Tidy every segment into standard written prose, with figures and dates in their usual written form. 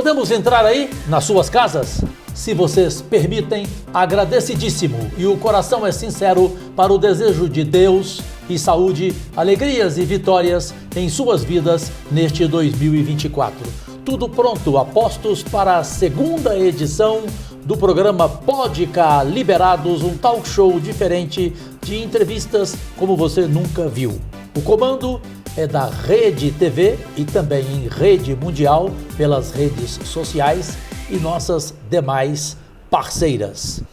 Podemos entrar aí nas suas casas? Se vocês permitem, agradecidíssimo. E o coração é sincero para o desejo de Deus e saúde, alegrias e vitórias em suas vidas neste 2024. Tudo pronto, apostos para a segunda edição do programa Podcast Liberados, um talk show diferente de entrevistas como você nunca viu. O comando é da Rede TV e também em rede mundial pelas redes sociais e nossas demais parceiras.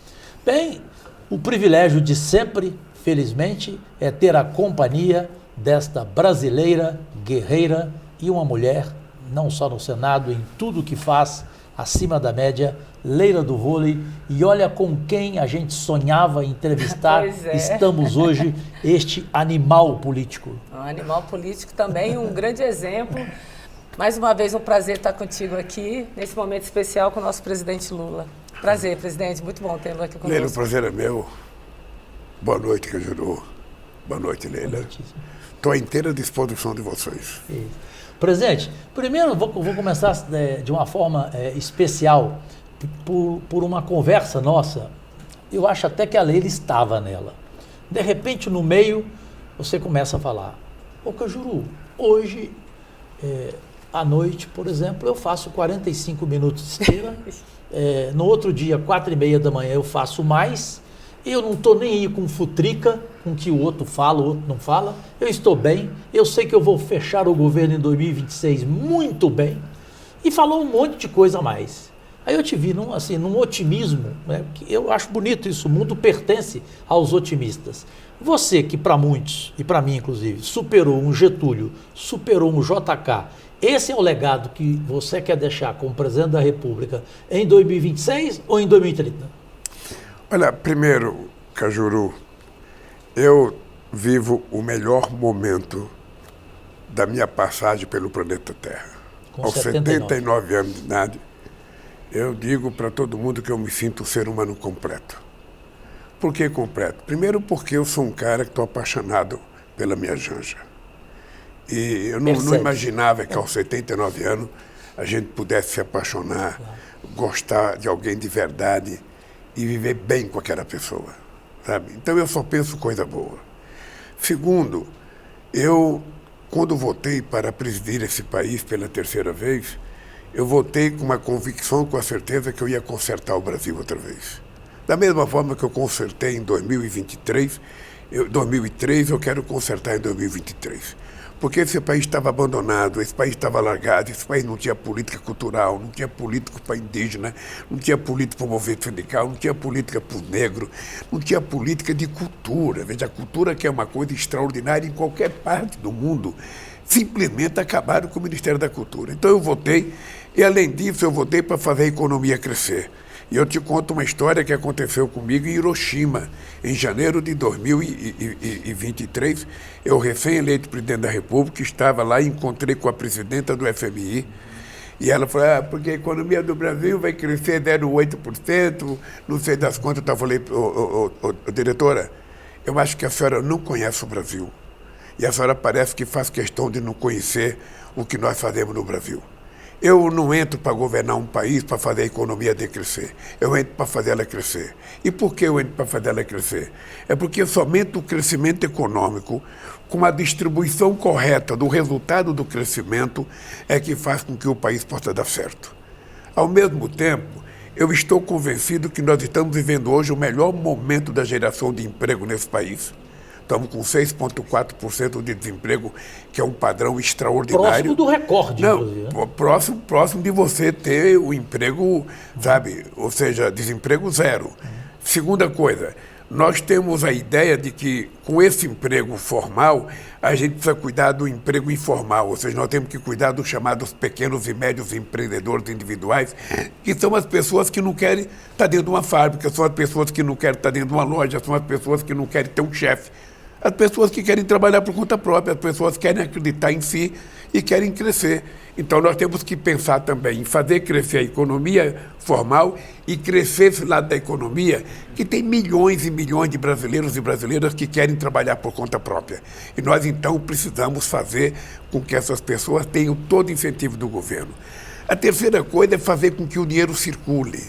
Bem, o privilégio de sempre, felizmente, é ter a companhia desta brasileira, guerreira e uma mulher, não só no Senado, em tudo que faz, acima da média, Leila do Vôlei, e olha com quem a gente sonhava entrevistar, estamos hoje, este animal político. Um animal político também, um grande exemplo. Mais uma vez, um prazer estar contigo aqui, nesse momento especial com o nosso presidente Lula. Prazer, presidente, muito bom tê-lo aqui conosco. Leila, o prazer é meu. Boa noite, Cajuru. Boa noite, Leila. Estou à inteira disposição de vocês. Presidente, primeiro vou começar de uma forma especial, por uma conversa nossa. Eu acho até que a Leila estava nela. De repente, no meio, você começa a falar: ô Cajuru, hoje, à noite, por exemplo, eu faço 45 minutos de esteira, no outro dia, 4h30 da manhã, eu faço mais, eu não estou nem aí com futrica, com que o outro fala, o outro não fala, eu estou bem, eu sei que eu vou fechar o governo em 2026 muito bem, e falou um monte de coisa a mais. Aí eu te vi num otimismo, né, que eu acho bonito isso, o mundo pertence aos otimistas. Você que para muitos, e para mim inclusive, superou um Getúlio, superou um JK, esse é o legado que você quer deixar como presidente da República em 2026 ou em 2030? Olha, primeiro, Cajuru, eu vivo o melhor momento da minha passagem pelo planeta Terra. Aos 79 anos de idade, eu digo para todo mundo que eu me sinto um ser humano completo. Por que completo? Primeiro porque eu sou um cara que estou apaixonado pela minha Janja. E eu não imaginava que aos 79 anos a gente pudesse se apaixonar, gostar de alguém de verdade e viver bem com aquela pessoa, sabe? Então eu só penso coisa boa. Segundo, eu, quando votei para presidir esse país pela terceira vez, eu votei com uma convicção, com a certeza que eu ia consertar o Brasil outra vez. Da mesma forma que eu consertei em 2023, 2003 eu quero consertar em 2023. Porque esse país estava abandonado, esse país estava largado, esse país não tinha política cultural, não tinha político para indígena, não tinha política para o movimento sindical, não tinha política para o negro, não tinha política de cultura. Veja, a cultura que é uma coisa extraordinária em qualquer parte do mundo, simplesmente acabaram com o Ministério da Cultura. Então eu votei, e além disso eu votei para fazer a economia crescer. E eu te conto uma história que aconteceu comigo em Hiroshima, em janeiro de 2023. Eu, recém-eleito presidente da República, estava lá e encontrei com a presidenta do FMI. E ela falou, porque a economia do Brasil vai crescer 0,8%, não sei das quantas. Eu falei, diretora, eu acho que a senhora não conhece o Brasil. E a senhora parece que faz questão de não conhecer o que nós fazemos no Brasil. Eu não entro para governar um país para fazer a economia decrescer. Eu entro para fazer ela crescer. E por que eu entro para fazer ela crescer? É porque somente o crescimento econômico, com a distribuição correta do resultado do crescimento, é que faz com que o país possa dar certo. Ao mesmo tempo, eu estou convencido que nós estamos vivendo hoje o melhor momento da geração de emprego nesse país. Estamos com 6,4% de desemprego, que é um padrão extraordinário. Próximo do recorde, inclusive. Próximo de você ter o emprego, sabe? Ou seja, desemprego zero. Segunda coisa, nós temos a ideia de que com esse emprego formal, a gente precisa cuidar do emprego informal, ou seja, nós temos que cuidar dos chamados pequenos e médios empreendedores individuais, que são as pessoas que não querem estar dentro de uma fábrica, são as pessoas que não querem estar dentro de uma loja, são as pessoas que não querem ter um chefe. As pessoas que querem trabalhar por conta própria, as pessoas que querem acreditar em si e querem crescer. Então nós temos que pensar também em fazer crescer a economia formal e crescer esse lado da economia, que tem milhões e milhões de brasileiros e brasileiras que querem trabalhar por conta própria. E nós então precisamos fazer com que essas pessoas tenham todo o incentivo do governo. A terceira coisa é fazer com que o dinheiro circule.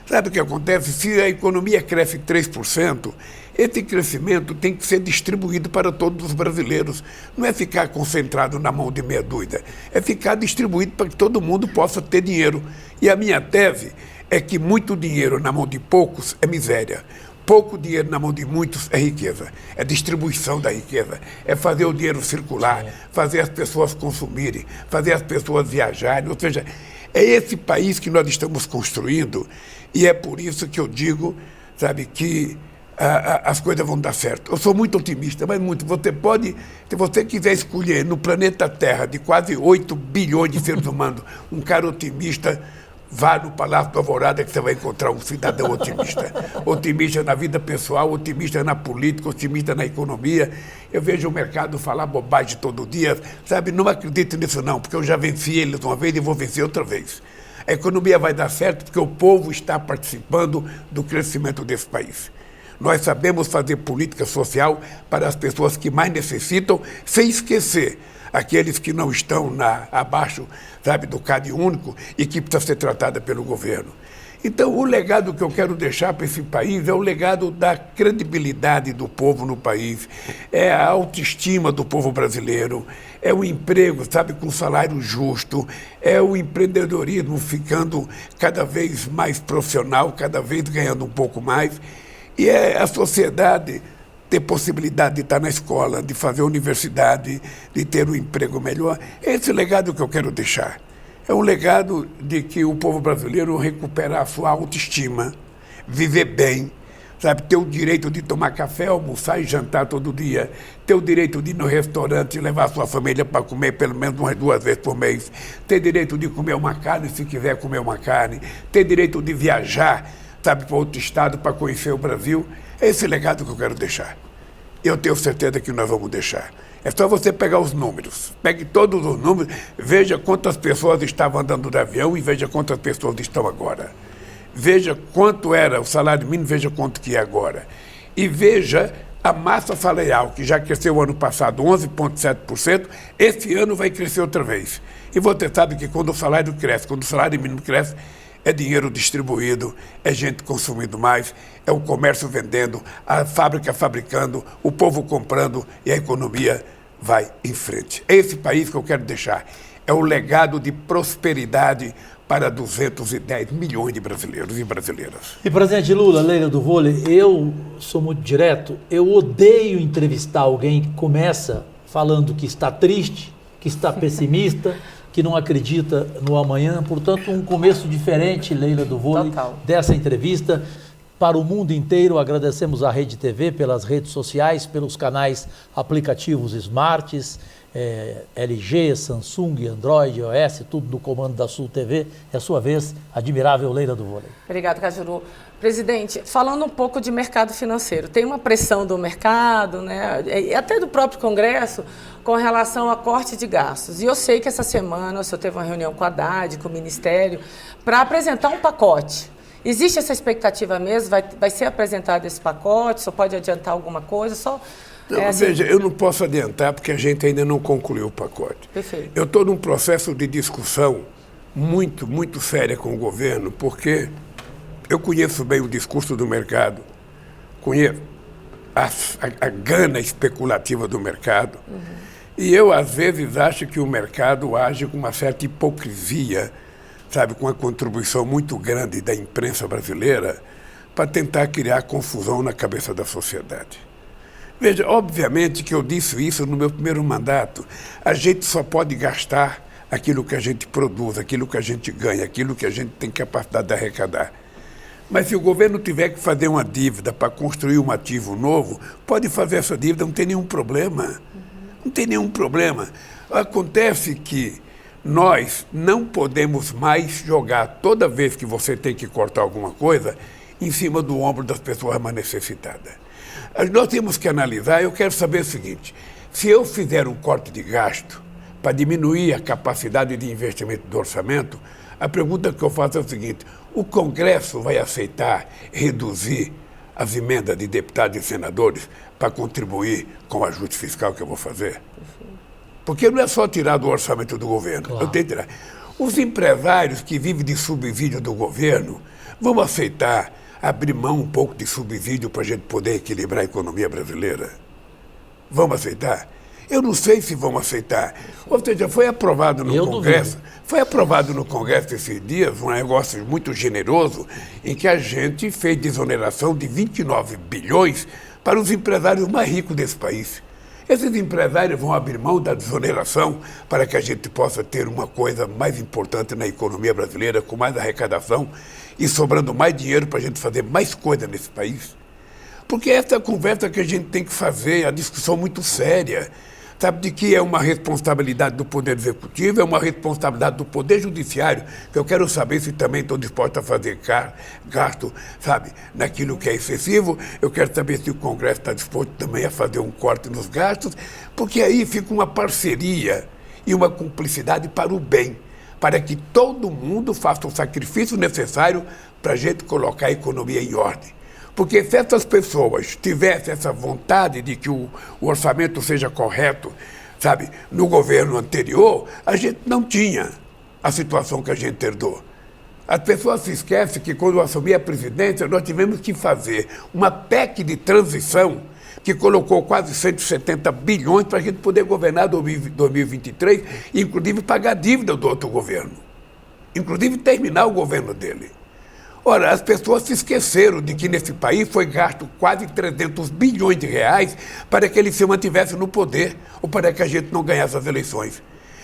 Sabe o que acontece? Se a economia cresce 3%, esse crescimento tem que ser distribuído para todos os brasileiros. Não é ficar concentrado na mão de meia dúzia, é ficar distribuído para que todo mundo possa ter dinheiro. E a minha tese é que muito dinheiro na mão de poucos é miséria. Pouco dinheiro na mão de muitos é riqueza, é distribuição da riqueza, é fazer o dinheiro circular, fazer as pessoas consumirem, fazer as pessoas viajarem. Ou seja, é esse país que nós estamos construindo e é por isso que eu digo, sabe, que as coisas vão dar certo. Eu sou muito otimista, mas muito. Você pode, se você quiser escolher no planeta Terra, de quase 8 bilhões de seres humanos, um cara otimista, vá no Palácio do Alvorada que você vai encontrar um cidadão otimista. Otimista na vida pessoal, otimista na política, otimista na economia. Eu vejo o mercado falar bobagem todo dia, sabe? Não acredito nisso não, porque eu já venci eles uma vez e vou vencer outra vez. A economia vai dar certo porque o povo está participando do crescimento desse país. Nós sabemos fazer política social para as pessoas que mais necessitam, sem esquecer aqueles que não estão abaixo, sabe, do CAD único e que precisa ser tratada pelo governo. Então, o legado que eu quero deixar para esse país é o legado da credibilidade do povo no país, é a autoestima do povo brasileiro, é o emprego, sabe, com salário justo, é o empreendedorismo ficando cada vez mais profissional, cada vez ganhando um pouco mais, e é a sociedade ter possibilidade de estar na escola, de fazer universidade, de ter um emprego melhor. É esse legado que eu quero deixar. É um legado de que o povo brasileiro recuperar a sua autoestima, viver bem, sabe, ter o direito de tomar café, almoçar e jantar todo dia, ter o direito de ir no restaurante e levar a sua família para comer pelo menos 2 vezes por mês, ter direito de comer uma carne se quiser comer uma carne, ter direito de viajar, sabe, para outro estado para conhecer o Brasil. É esse legado que eu quero deixar. Eu tenho certeza que nós vamos deixar. É só você pegar os números. Pegue todos os números, veja quantas pessoas estavam andando de avião e veja quantas pessoas estão agora. Veja quanto era o salário mínimo, veja quanto que é agora. E veja a massa salarial, que já cresceu ano passado 11,7%, esse ano vai crescer outra vez. E você sabe que quando o salário cresce, quando o salário mínimo cresce, é dinheiro distribuído, é gente consumindo mais, é o comércio vendendo, a fábrica fabricando, o povo comprando e a economia vai em frente. É esse país que eu quero deixar. É o legado de prosperidade para 210 milhões de brasileiros e brasileiras. E, presidente Lula, Leila do Vôlei, eu sou muito direto, eu odeio entrevistar alguém que começa falando que está triste, que está pessimista, que não acredita no amanhã. Portanto, um começo diferente, Leila do Vôlei, dessa entrevista para o mundo inteiro. Agradecemos à Rede TV pelas redes sociais, pelos canais aplicativos smarts, LG, Samsung, Android, iOS, tudo do comando da Sul TV. É a sua vez, admirável Leila do Vôlei. Obrigado, Cajuru. Presidente, falando um pouco de mercado financeiro, tem uma pressão do mercado, né, e até do próprio Congresso, com relação a corte de gastos. E eu sei que essa semana o senhor teve uma reunião com a Haddad, com o Ministério, para apresentar um pacote. Existe essa expectativa mesmo? Vai ser apresentado esse pacote? O senhor pode adiantar alguma coisa? Veja, eu não posso adiantar porque a gente ainda não concluiu o pacote. Perfeito. Eu estou num processo de discussão muito, muito séria com o governo, porque eu conheço bem o discurso do mercado, conheço a gana especulativa do mercado, e eu, às vezes, acho que o mercado age com uma certa hipocrisia, sabe, com uma contribuição muito grande da imprensa brasileira para tentar criar confusão na cabeça da sociedade. Veja, obviamente que eu disse isso no meu primeiro mandato, a gente só pode gastar aquilo que a gente produz, aquilo que a gente ganha, aquilo que a gente tem capacidade de arrecadar. Mas se o governo tiver que fazer uma dívida para construir um ativo novo, pode fazer essa dívida, não tem nenhum problema. Não tem nenhum problema. Acontece que nós não podemos mais jogar, toda vez que você tem que cortar alguma coisa, em cima do ombro das pessoas mais necessitadas. Nós temos que analisar, eu quero saber o seguinte, se eu fizer um corte de gasto para diminuir a capacidade de investimento do orçamento, a pergunta que eu faço é o seguinte, o Congresso vai aceitar reduzir as emendas de deputados e senadores para contribuir com o ajuste fiscal que eu vou fazer? Porque não é só tirar do orçamento do governo, claro. Eu tenho que tirar. Os empresários que vivem de subsídio do governo vão aceitar abrir mão um pouco de subsídio para a gente poder equilibrar a economia brasileira? Vamos aceitar? Eu não sei se vão aceitar. Ou seja, foi aprovado no Congresso. Foi aprovado no Congresso esses dias um negócio muito generoso em que a gente fez desoneração de 29 bilhões para os empresários mais ricos desse país. Esses empresários vão abrir mão da desoneração para que a gente possa ter uma coisa mais importante na economia brasileira, com mais arrecadação e sobrando mais dinheiro para a gente fazer mais coisa nesse país. Porque essa é a conversa que a gente tem que fazer, a discussão muito séria. Sabe, de que é uma responsabilidade do Poder Executivo, é uma responsabilidade do Poder Judiciário, que eu quero saber se também estão dispostos a fazer gasto, sabe, naquilo que é excessivo. Eu quero saber se o Congresso está disposto também a fazer um corte nos gastos, porque aí fica uma parceria e uma cumplicidade para o bem, para que todo mundo faça o sacrifício necessário para a gente colocar a economia em ordem. Porque se essas pessoas tivessem essa vontade de que o orçamento seja correto, sabe, no governo anterior, a gente não tinha a situação que a gente herdou. As pessoas se esquecem que quando eu assumi a presidência, nós tivemos que fazer uma PEC de transição que colocou quase 170 bilhões para a gente poder governar 2023 e, inclusive, pagar a dívida do outro governo. Inclusive, terminar o governo dele. Ora, as pessoas se esqueceram de que nesse país foi gasto quase 300 bilhões de reais para que ele se mantivesse no poder ou para que a gente não ganhasse as eleições.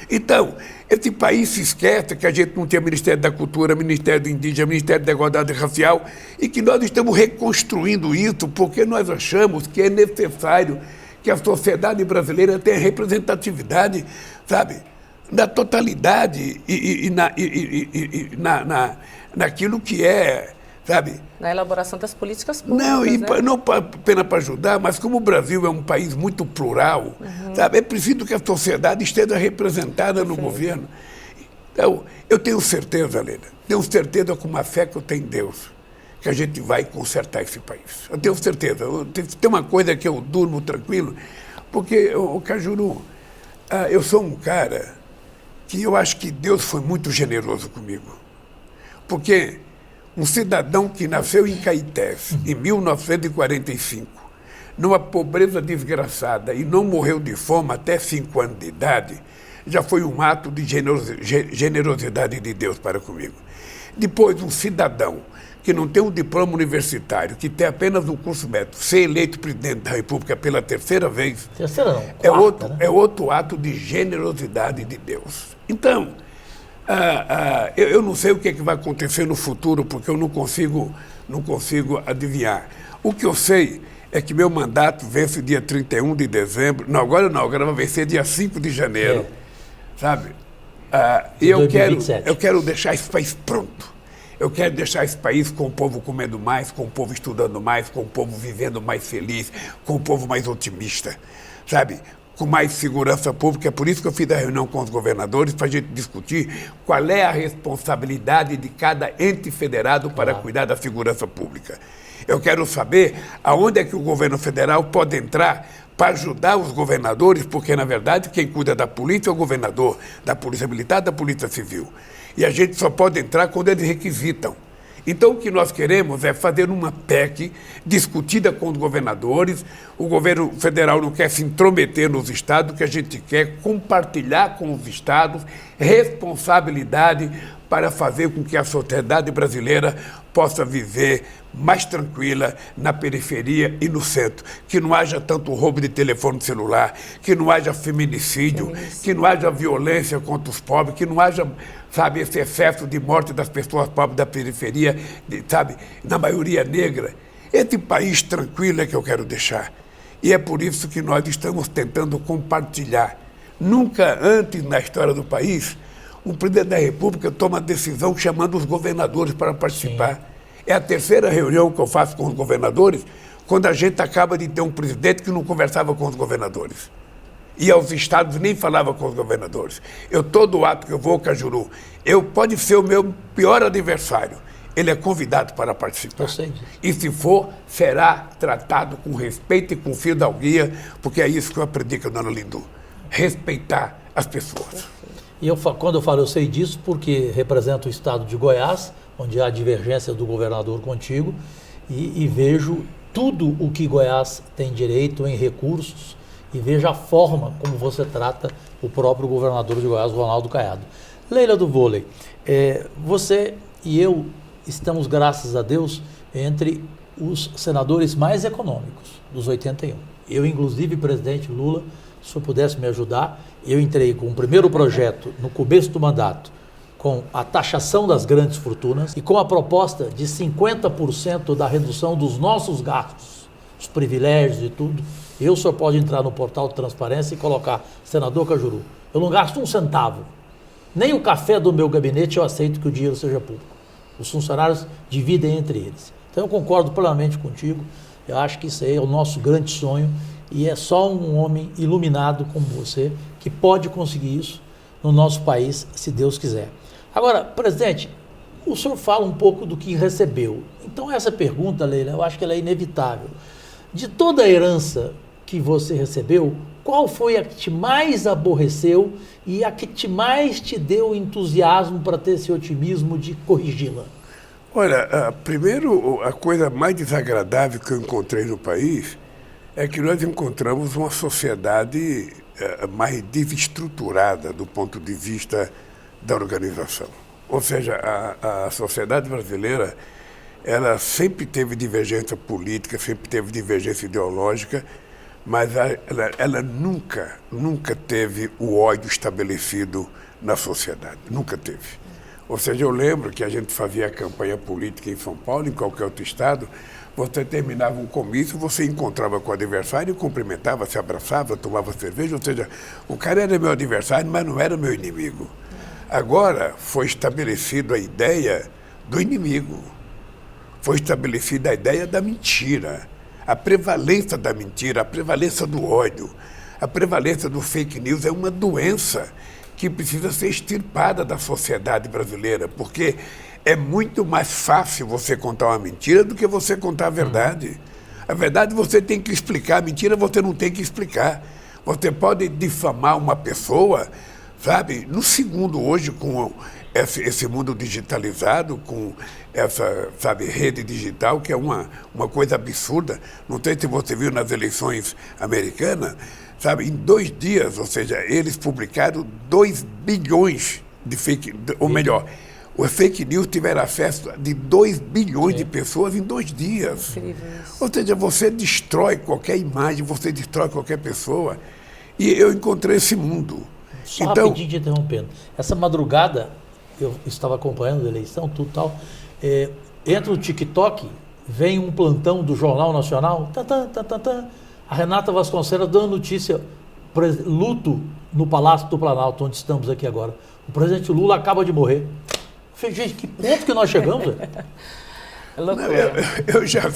Então, esse país se esquece que a gente não tinha Ministério da Cultura, Ministério do Indígena, Ministério da Igualdade Racial e que nós estamos reconstruindo isso porque nós achamos que é necessário que a sociedade brasileira tenha representatividade, sabe, na totalidade e naquilo que é, sabe? Na elaboração das políticas públicas. Não, e né? não apenas para ajudar, mas como o Brasil é um país muito plural, sabe? É preciso que a sociedade esteja representada no governo. Então, eu tenho certeza, Lena, tenho certeza com uma fé que eu tenho em Deus, que a gente vai consertar esse país. Eu tenho certeza. Tem uma coisa que eu durmo tranquilo, porque, Cajuru, eu sou um cara que eu acho que Deus foi muito generoso comigo. Porque um cidadão que nasceu em Caetés, em 1945, numa pobreza desgraçada e não morreu de fome até 5 anos de idade, já foi um ato de generosidade de Deus para comigo. Depois, um cidadão que não tem um diploma universitário, que tem apenas um curso médio, ser eleito presidente da República pela terceira vez, é outro ato de generosidade de Deus. Então, eu não sei o que vai acontecer no futuro, porque eu não consigo adivinhar. O que eu sei é que meu mandato vence dia 31 de dezembro. Não, agora vai vencer dia 5 de janeiro. Sabe? E eu quero deixar esse país pronto. Eu quero deixar esse país com o povo comendo mais, com o povo estudando mais, com o povo vivendo mais feliz, com o povo mais otimista, sabe? Com mais segurança pública. É por isso que eu fiz a reunião com os governadores, para a gente discutir qual é a responsabilidade de cada ente federado para cuidar da segurança pública. Eu quero saber aonde é que o governo federal pode entrar para ajudar os governadores, porque, na verdade, quem cuida da polícia é o governador, da polícia militar, da polícia civil. E a gente só pode entrar quando eles requisitam. Então, o que nós queremos é fazer uma PEC discutida com os governadores. O governo federal não quer se intrometer nos estados, o que a gente quer é compartilhar com os estados responsabilidade para fazer com que a sociedade brasileira possa viver mais tranquila na periferia e no centro. Que não haja tanto roubo de telefone celular, que não haja feminicídio, que não haja violência contra os pobres, que não haja, sabe, esse excesso de morte das pessoas pobres da periferia, sabe, na maioria negra. Esse país tranquilo é que eu quero deixar. E é por isso que nós estamos tentando compartilhar. Nunca antes na história do país o presidente da República toma decisão chamando os governadores para participar. Sim. É a terceira reunião que eu faço com os governadores, quando a gente acaba de ter um presidente que não conversava com os governadores. E aos estados nem falava com os governadores. Todo ato que eu vou, Cajuru, pode ser o meu pior adversário. Ele é convidado para participar. Eu sei. E se for, será tratado com respeito e com fidalguia, porque é isso que eu aprendi com a dona Lindu. Respeitar as pessoas. E quando eu falo eu sei disso, porque represento o estado de Goiás, onde há divergência do governador contigo, e vejo tudo o que Goiás tem direito em recursos e vejo a forma como você trata o próprio governador de Goiás, Ronaldo Caiado. Leila do Vôlei, você e eu estamos, graças a Deus, entre os senadores mais econômicos dos 81. Eu, inclusive, presidente Lula, se eu pudesse me ajudar, eu entrei com o primeiro projeto no começo do mandato, com a taxação das grandes fortunas e com a proposta de 50% da redução dos nossos gastos, os privilégios e tudo. O senhor pode entrar no portal de transparência e colocar senador Cajuru. Eu não gasto um centavo. Nem o café do meu gabinete eu aceito que o dinheiro seja público. Os funcionários dividem entre eles. Então eu concordo plenamente contigo. Eu acho que isso aí é o nosso grande sonho e é só um homem iluminado como você que pode conseguir isso no nosso país, se Deus quiser. Agora, presidente, o senhor fala um pouco do que recebeu. Então essa pergunta, Leila, eu acho que ela é inevitável. De toda a herança que você recebeu, qual foi a que te mais aborreceu e a que mais te deu entusiasmo para ter esse otimismo de corrigi-la? Olha, primeiro, a coisa mais desagradável que eu encontrei no país é que nós encontramos uma sociedade mais desestruturada do ponto de vista da organização. Ou seja, a sociedade brasileira, ela sempre teve divergência política, sempre teve divergência ideológica, mas ela nunca teve o ódio estabelecido na sociedade, nunca teve. Ou seja, eu lembro que a gente fazia campanha política em São Paulo, em qualquer outro estado, você terminava um comício, você encontrava com o adversário, cumprimentava, se abraçava, tomava cerveja, ou seja, o cara era meu adversário, mas não era meu inimigo. Agora foi estabelecida a ideia do inimigo, foi estabelecida a ideia da mentira, a prevalência da mentira, a prevalência do ódio, a prevalência do fake news é uma doença que precisa ser extirpada da sociedade brasileira, porque é muito mais fácil você contar uma mentira do que você contar a verdade. A verdade você tem que explicar, a mentira você não tem que explicar. Você pode difamar uma pessoa, sabe, no segundo hoje, com esse mundo digitalizado, com essa, sabe, rede digital, que é uma coisa absurda. Não sei se você viu nas eleições americanas, sabe, em 2 dias, ou seja, eles publicaram 2 bilhões de fake, ou melhor, os fake news tiveram acesso de 2 bilhões de pessoas em 2 dias. Incrível isso. Ou seja, você destrói qualquer imagem, você destrói qualquer pessoa. E eu encontrei esse mundo. Só então, rapidinho te interrompendo. Essa madrugada, eu estava acompanhando a eleição, tudo tal, entra no TikTok, vem um plantão do Jornal Nacional, a Renata Vasconcelos dando notícia, luto no Palácio do Planalto, onde estamos aqui agora. O presidente Lula acaba de morrer. Eu falei, gente, que ponto que nós chegamos? Eu já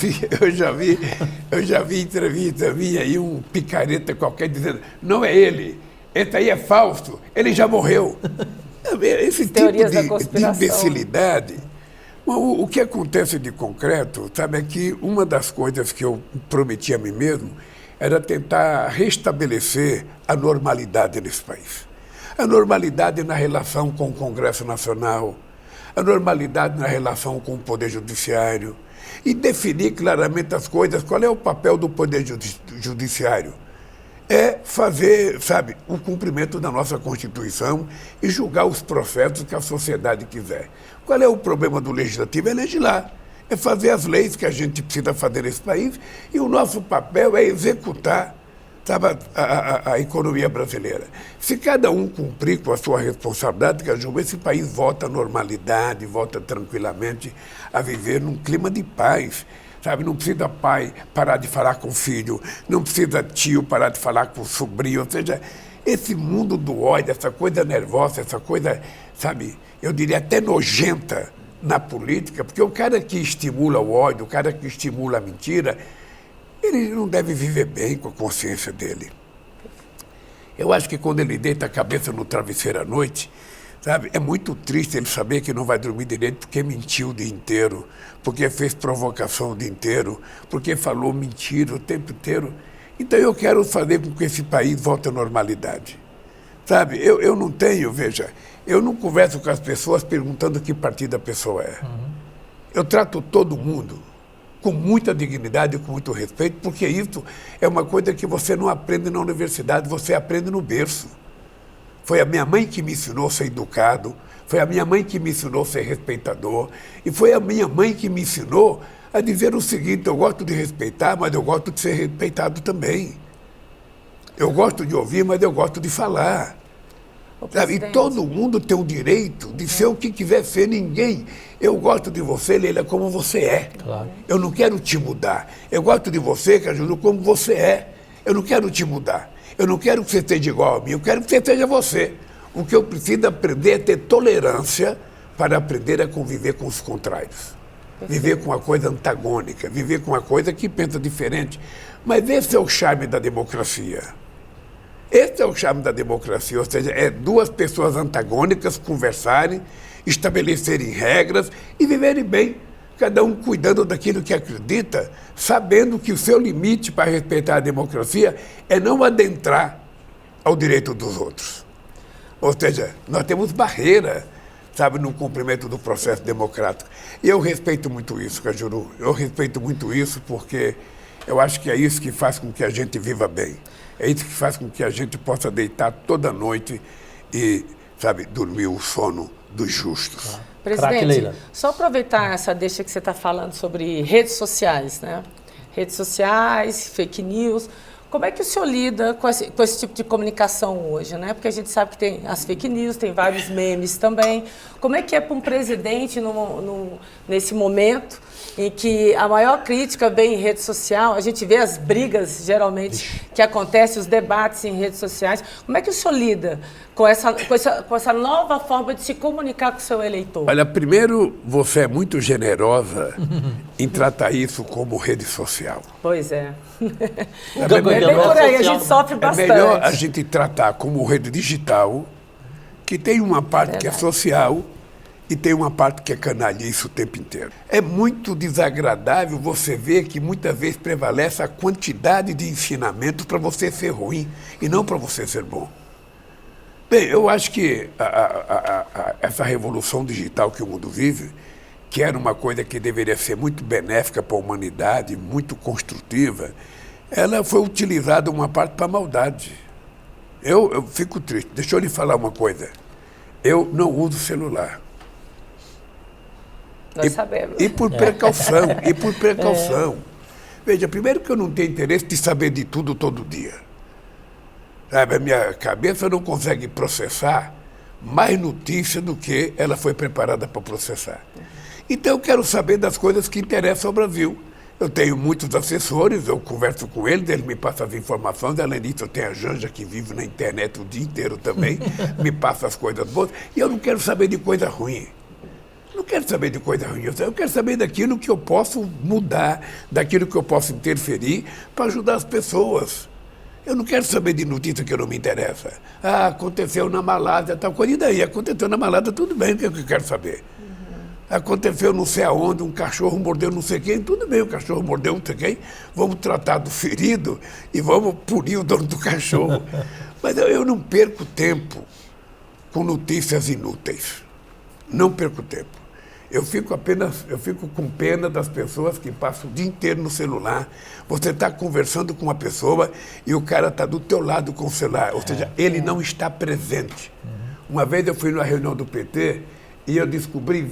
vi entrevista minha aí, um picareta qualquer dizendo, não é ele, esse aí é falso, ele já morreu. Esse tipo de imbecilidade. O que acontece de concreto, sabe, é que uma das coisas que eu prometi a mim mesmo era tentar restabelecer a normalidade nesse país. A normalidade na relação com o Congresso Nacional, a normalidade na relação com o Poder Judiciário e definir claramente as coisas. Qual é o papel do Poder Judiciário? É fazer, sabe, o cumprimento da nossa Constituição e julgar os processos que a sociedade quiser. Qual é o problema do Legislativo? É legislar, é fazer as leis que a gente precisa fazer nesse país e o nosso papel é executar, sabe, a economia brasileira. Se cada um cumprir com a sua responsabilidade, esse país volta à normalidade, volta tranquilamente a viver num clima de paz. Sabe, não precisa pai parar de falar com o filho, não precisa tio parar de falar com o sobrinho. Ou seja, esse mundo do ódio, essa coisa nervosa, essa coisa, sabe, eu diria até nojenta na política, porque o cara que estimula o ódio, o cara que estimula a mentira, ele não deve viver bem com a consciência dele. Eu acho que quando ele deita a cabeça no travesseiro à noite, sabe, é muito triste ele saber que não vai dormir direito porque mentiu o dia inteiro, porque fez provocação o dia inteiro, porque falou mentira o tempo inteiro. Então eu quero fazer com que esse país volte à normalidade. Sabe, eu não tenho, veja, eu não converso com as pessoas perguntando que partido a pessoa é. Eu trato todo mundo com muita dignidade e com muito respeito, porque isso é uma coisa que você não aprende na universidade, você aprende no berço. Foi a minha mãe que me ensinou a ser educado, foi a minha mãe que me ensinou a ser respeitador, e foi a minha mãe que me ensinou a dizer o seguinte: eu gosto de respeitar, mas eu gosto de ser respeitado também. Eu gosto de ouvir, mas eu gosto de falar. Sabe? E todo mundo tem o direito de ser o que quiser ser. Ninguém. Eu gosto de você, Leila, como você é. Claro. Eu não quero te mudar. Eu gosto de você, Cajuru, como você é. Eu não quero te mudar. Eu não quero que você seja igual a mim. Eu quero que você seja você. O que eu preciso aprender é ter tolerância para aprender a conviver com os contrários. Viver com uma coisa antagônica, viver com uma coisa que pensa diferente. Mas esse é o charme da democracia. Esse é o charme da democracia, ou seja, é duas pessoas antagônicas conversarem, estabelecerem regras e viverem bem, cada um cuidando daquilo que acredita, sabendo que o seu limite para respeitar a democracia é não adentrar ao direito dos outros. Ou seja, nós temos barreira, sabe, no cumprimento do processo democrático. E eu respeito muito isso, Cajuru. Eu respeito muito isso porque eu acho que é isso que faz com que a gente viva bem. É isso que faz com que a gente possa deitar toda noite e, sabe, dormir o sono dos justos. Presidente, só aproveitar essa deixa que você está falando sobre redes sociais, né? Redes sociais, fake news. Como é que o senhor lida com esse tipo de comunicação hoje, né? Porque a gente sabe que tem as fake news, tem vários memes também. Como é que é para um presidente nesse momento em que a maior crítica vem em rede social, a gente vê as brigas, geralmente, que acontecem, os debates em redes sociais. Como é que o senhor lida com essa nova forma de se comunicar com o seu eleitor? Olha, primeiro, você é muito generosa em tratar isso como rede social. Pois é. É bem por aí, a gente sofre bastante. É melhor a gente tratar como rede digital, que tem uma parte que é social e tem uma parte que é canalhice o tempo inteiro. É muito desagradável você ver que muitas vezes prevalece a quantidade de ensinamentos para você ser ruim e não para você ser bom. Bem, eu acho que essa revolução digital que o mundo vive, que era uma coisa que deveria ser muito benéfica para a humanidade, muito construtiva, ela foi utilizada uma parte para a maldade. Eu fico triste. Deixa eu lhe falar uma coisa. Eu não uso celular. Nós sabemos. E por precaução, e por precaução. Veja, primeiro que eu não tenho interesse de saber de tudo todo dia. Sabe, a minha cabeça não consegue processar mais notícia do que ela foi preparada para processar. Então eu quero saber das coisas que interessam ao Brasil. Eu tenho muitos assessores, eu converso com eles, eles me passam as informações. Além disso, eu tenho a Janja, que vive na internet o dia inteiro também, me passa as coisas boas. E eu não quero saber de coisa ruim. Não quero saber de coisa ruim, eu quero saber daquilo que eu posso mudar, daquilo que eu posso interferir para ajudar as pessoas. Eu não quero saber de notícia que não me interessa. Ah, aconteceu na Malásia, tal coisa. E daí? Aconteceu na Malásia, tudo bem, o que eu quero saber? Aconteceu não sei aonde, um cachorro mordeu não sei quem, tudo bem, o cachorro mordeu não sei quem, vamos tratar do ferido e vamos punir o dono do cachorro. Mas eu não perco tempo com notícias inúteis. Não perco tempo. Eu fico com pena das pessoas que passam o dia inteiro no celular. Você está conversando com uma pessoa e o cara está do teu lado com o celular. Ou seja, ele não está presente. Uma vez eu fui numa reunião do PT e eu descobri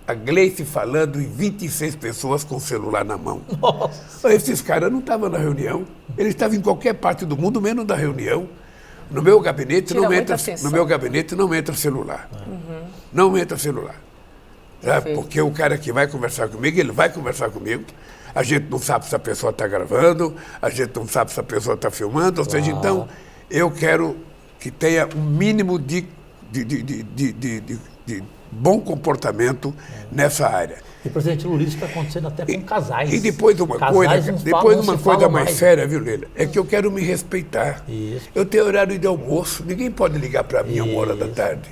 a Gleice falando em 26 pessoas com o celular na mão. Nossa. Esses caras não estavam na reunião. Eles estavam em qualquer parte do mundo, menos na reunião. No meu gabinete não entra celular. Não entra celular. Porque o cara que vai conversar comigo, ele vai conversar comigo. A gente não sabe se a pessoa está gravando, a gente não sabe se a pessoa está filmando. Ou seja, então, eu quero que tenha um mínimo de bom comportamento nessa área. E, presidente Lula, isso está acontecendo até com casais. E depois uma coisa mais séria, viu, Leila? É que eu quero me respeitar. Isso. Eu tenho horário de almoço, ninguém pode ligar para mim a 1h da tarde.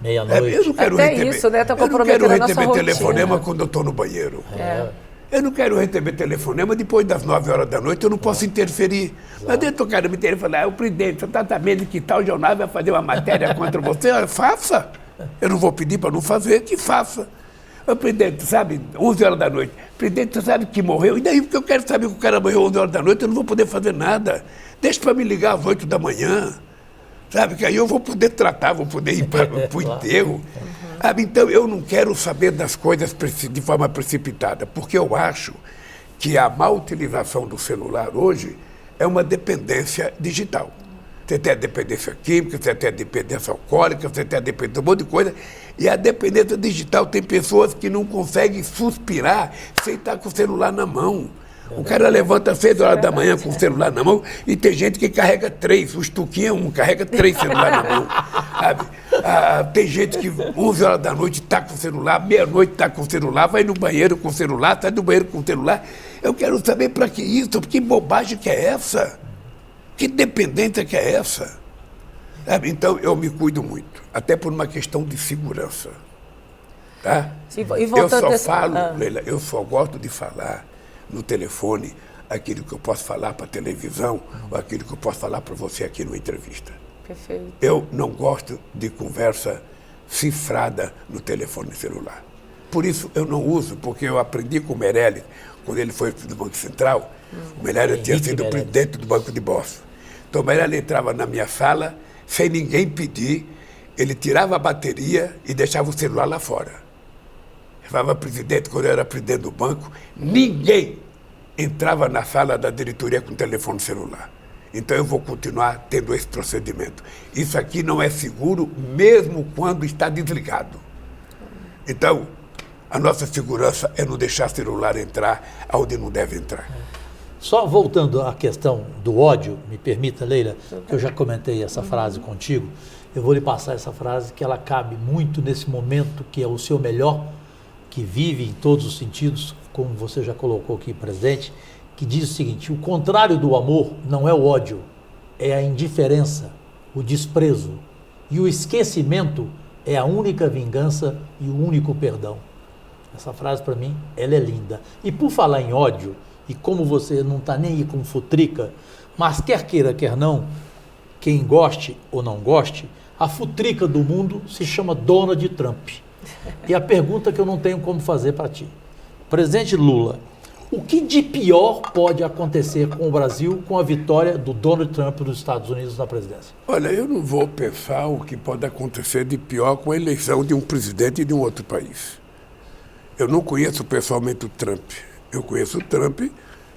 Meia-noite. Eu não quero receber, isso, né? Tá, eu não quero receber telefonema quando eu estou no banheiro. Eu não quero receber telefonema depois das 9 horas da noite, eu não posso interferir. Mas dentro do cara me telefonar, o presidente, você está sabendo que tal jornal vai fazer uma matéria contra você? Faça. Eu não vou pedir para não fazer, que faça. O presidente, sabe, 11 horas da noite. Presidente, você sabe que morreu? E daí, porque eu quero saber que o cara morreu 11 horas da noite, eu não vou poder fazer nada. Deixa para me ligar às 8 da manhã. Sabe, que aí eu vou poder tratar, vou poder ir para o enterro. Então, eu não quero saber das coisas de forma precipitada, porque eu acho que a má utilização do celular hoje é uma dependência digital. Você tem a dependência química, você tem a dependência alcoólica, você tem a dependência de um monte de coisa. E a dependência digital tem pessoas que não conseguem suspirar sem estar com o celular na mão. O cara levanta às 6 horas da manhã com o celular na mão e tem gente que carrega 3. O Stuquinho é um, carrega 3 celulares na mão. Sabe? Tem gente que 11 horas da noite está com o celular, meia-noite está com o celular, vai no banheiro com o celular, sai do banheiro com o celular. Eu quero saber para que isso, que bobagem que é essa? Que dependência que é essa? Sabe? Então, eu me cuido muito, até por uma questão de segurança. Tá? Sim, eu só falo, Leila, eu só gosto de falar no telefone aquilo que eu posso falar para a televisão ou aquilo que eu posso falar para você aqui numa entrevista. Perfeito. Eu não gosto de conversa cifrada no telefone celular. Por isso eu não uso, porque eu aprendi com o Meirelles, quando ele foi do Banco Central, o Meirelles tinha sido presidente do Banco de Boston. Então o Meirelles entrava na minha sala, sem ninguém pedir, ele tirava a bateria e deixava o celular lá fora. Eu falava, presidente, quando eu era presidente do banco, ninguém entrava na sala da diretoria com o telefone celular. Então eu vou continuar tendo esse procedimento. Isso aqui não é seguro, mesmo quando está desligado. Então, a nossa segurança é não deixar celular entrar onde não deve entrar. Só voltando à questão do ódio, me permita, Leila, que eu já comentei essa frase contigo, eu vou lhe passar essa frase que ela cabe muito nesse momento que é o seu melhor, que vive em todos os sentidos, como você já colocou aqui presente, que diz o seguinte: o contrário do amor não é o ódio, é a indiferença, o desprezo, e o esquecimento é a única vingança e o único perdão. Essa frase, para mim, ela é linda. E por falar em ódio, e como você não está nem aí com futrica, mas quer queira, quer não, quem goste ou não goste, a futrica do mundo se chama Donald Trump. E a pergunta que eu não tenho como fazer para ti: presidente Lula, o que de pior pode acontecer com o Brasil com a vitória do Donald Trump nos Estados Unidos na presidência? Olha, eu não vou pensar o que pode acontecer de pior com a eleição de um presidente de um outro país. Eu não conheço pessoalmente o Trump. Eu conheço o Trump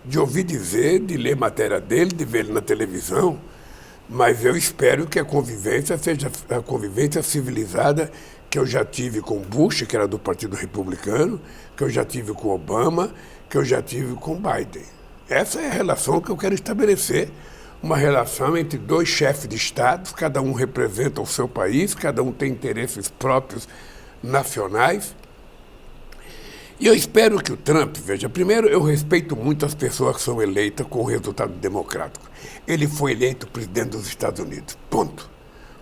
de ouvir dizer, de ler matéria dele, de ver ele na televisão, mas eu espero que a convivência seja a convivência civilizada que eu já tive com Bush, que era do Partido Republicano, que eu já tive com Obama, que eu já tive com Biden. Essa é a relação que eu quero estabelecer, uma relação entre dois chefes de Estado, cada um representa o seu país, cada um tem interesses próprios nacionais. E eu espero que o Trump, veja, primeiro eu respeito muito as pessoas que são eleitas com o resultado democrático. Ele foi eleito presidente dos Estados Unidos, ponto.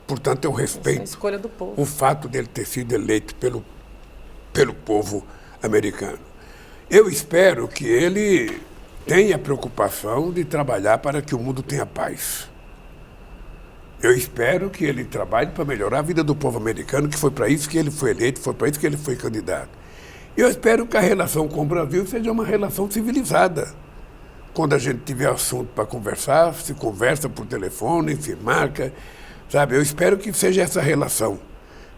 Portanto, eu respeito a escolha do povo. O fato dele ter sido eleito pelo povo americano. Eu espero que ele tenha preocupação de trabalhar para que o mundo tenha paz. Eu espero que ele trabalhe para melhorar a vida do povo americano, que foi para isso que ele foi eleito, foi para isso que ele foi candidato. Eu espero que a relação com o Brasil seja uma relação civilizada. Quando a gente tiver assunto para conversar, se conversa por telefone, se marca, sabe? Eu espero que seja essa relação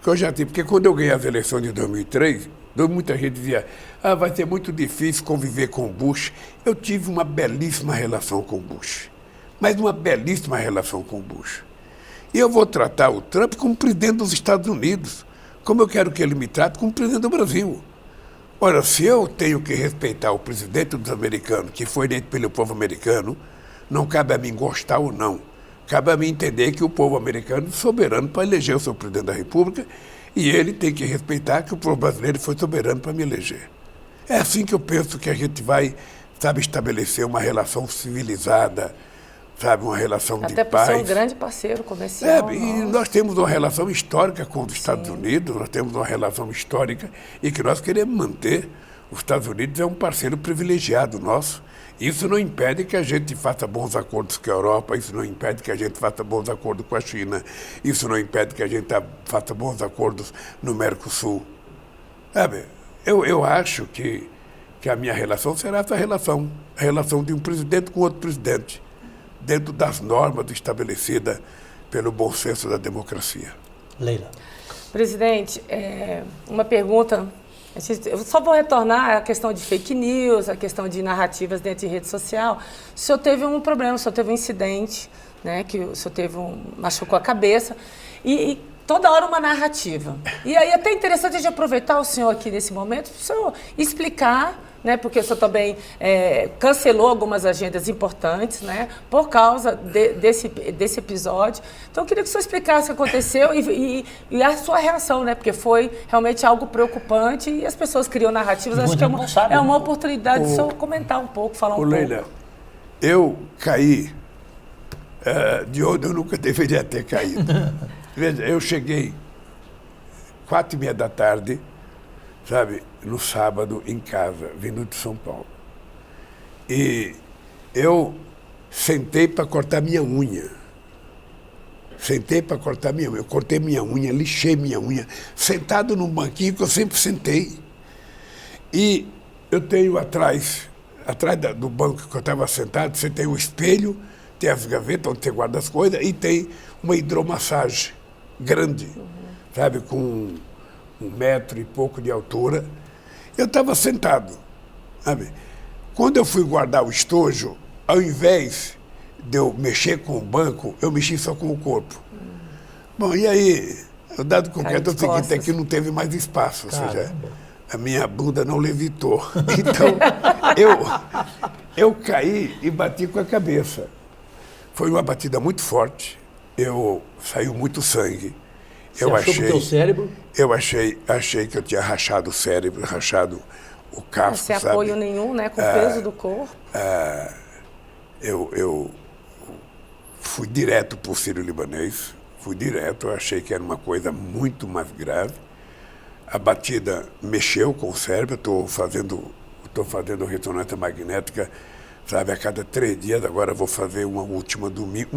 que eu já tive, porque quando eu ganhei as eleições de 2003, muita gente dizia, vai ser muito difícil conviver com o Bush. Eu tive uma belíssima relação com o Bush, mas uma belíssima relação com o Bush. E eu vou tratar o Trump como presidente dos Estados Unidos, como eu quero que ele me trate como presidente do Brasil. Ora, se eu tenho que respeitar o presidente dos americanos, que foi eleito pelo povo americano, não cabe a mim gostar ou não. Cabe a mim entender que o povo americano é soberano para eleger o seu presidente da República e ele tem que respeitar que o povo brasileiro foi soberano para me eleger. É assim que eu penso que a gente vai, sabe, estabelecer uma relação civilizada, sabe, uma relação de paz. Até por ser um grande parceiro comercial. E nós temos uma relação histórica com os Estados Unidos, nós temos uma relação histórica e que nós queremos manter. Os Estados Unidos é um parceiro privilegiado nosso. Isso não impede que a gente faça bons acordos com a Europa, isso não impede que a gente faça bons acordos com a China, isso não impede que a gente faça bons acordos no Mercosul. Sabe, eu acho que a minha relação será essa relação, a relação de um presidente com outro presidente, dentro das normas estabelecidas pelo bom senso da democracia. Leila. Presidente, uma pergunta. Eu só vou retornar à questão de fake news, a questão de narrativas dentro de rede social. O senhor teve um problema, o senhor teve um incidente, né, que o senhor machucou a cabeça, e toda hora uma narrativa. E aí é até interessante a gente aproveitar o senhor aqui nesse momento para o senhor explicar, né, porque o senhor também cancelou algumas agendas importantes, né, por causa desse episódio. Então, eu queria que o senhor explicasse o que aconteceu e a sua reação, né, porque foi realmente algo preocupante e as pessoas criam narrativas. Acho que é uma oportunidade de o senhor comentar um pouco, falar um pouco. Leila, eu caí de onde eu nunca deveria ter caído. Veja, eu cheguei 4h30 da tarde, sabe, no sábado, em casa, vindo de São Paulo. E eu sentei para cortar minha unha. Eu cortei minha unha, lixei minha unha, sentado num banquinho que eu sempre sentei. E eu tenho atrás do banco que eu estava sentado, você tem um espelho, tem as gavetas onde você guarda as coisas e tem uma hidromassagem grande, sabe, com 1 metro e pouco de altura. Eu estava sentado, sabe? Quando eu fui guardar o estojo, ao invés de eu mexer com o banco, eu mexi só com o corpo. Bom, e aí, o dado concreto é o seguinte, é que não teve mais espaço, ou seja, a minha bunda não levitou. Então, eu caí e bati com a cabeça. Foi uma batida muito forte, saiu muito sangue. Você achou que o teu cérebro? Eu achei que eu tinha rachado o cérebro, rachado o casco, sem apoio nenhum, né? Com o peso do corpo. Eu fui direto para o Sírio-Libanês, eu achei que era uma coisa muito mais grave. A batida mexeu com o cérebro, estou fazendo ressonância magnética, sabe, a cada 3 dias. Agora vou fazer uma última domingo,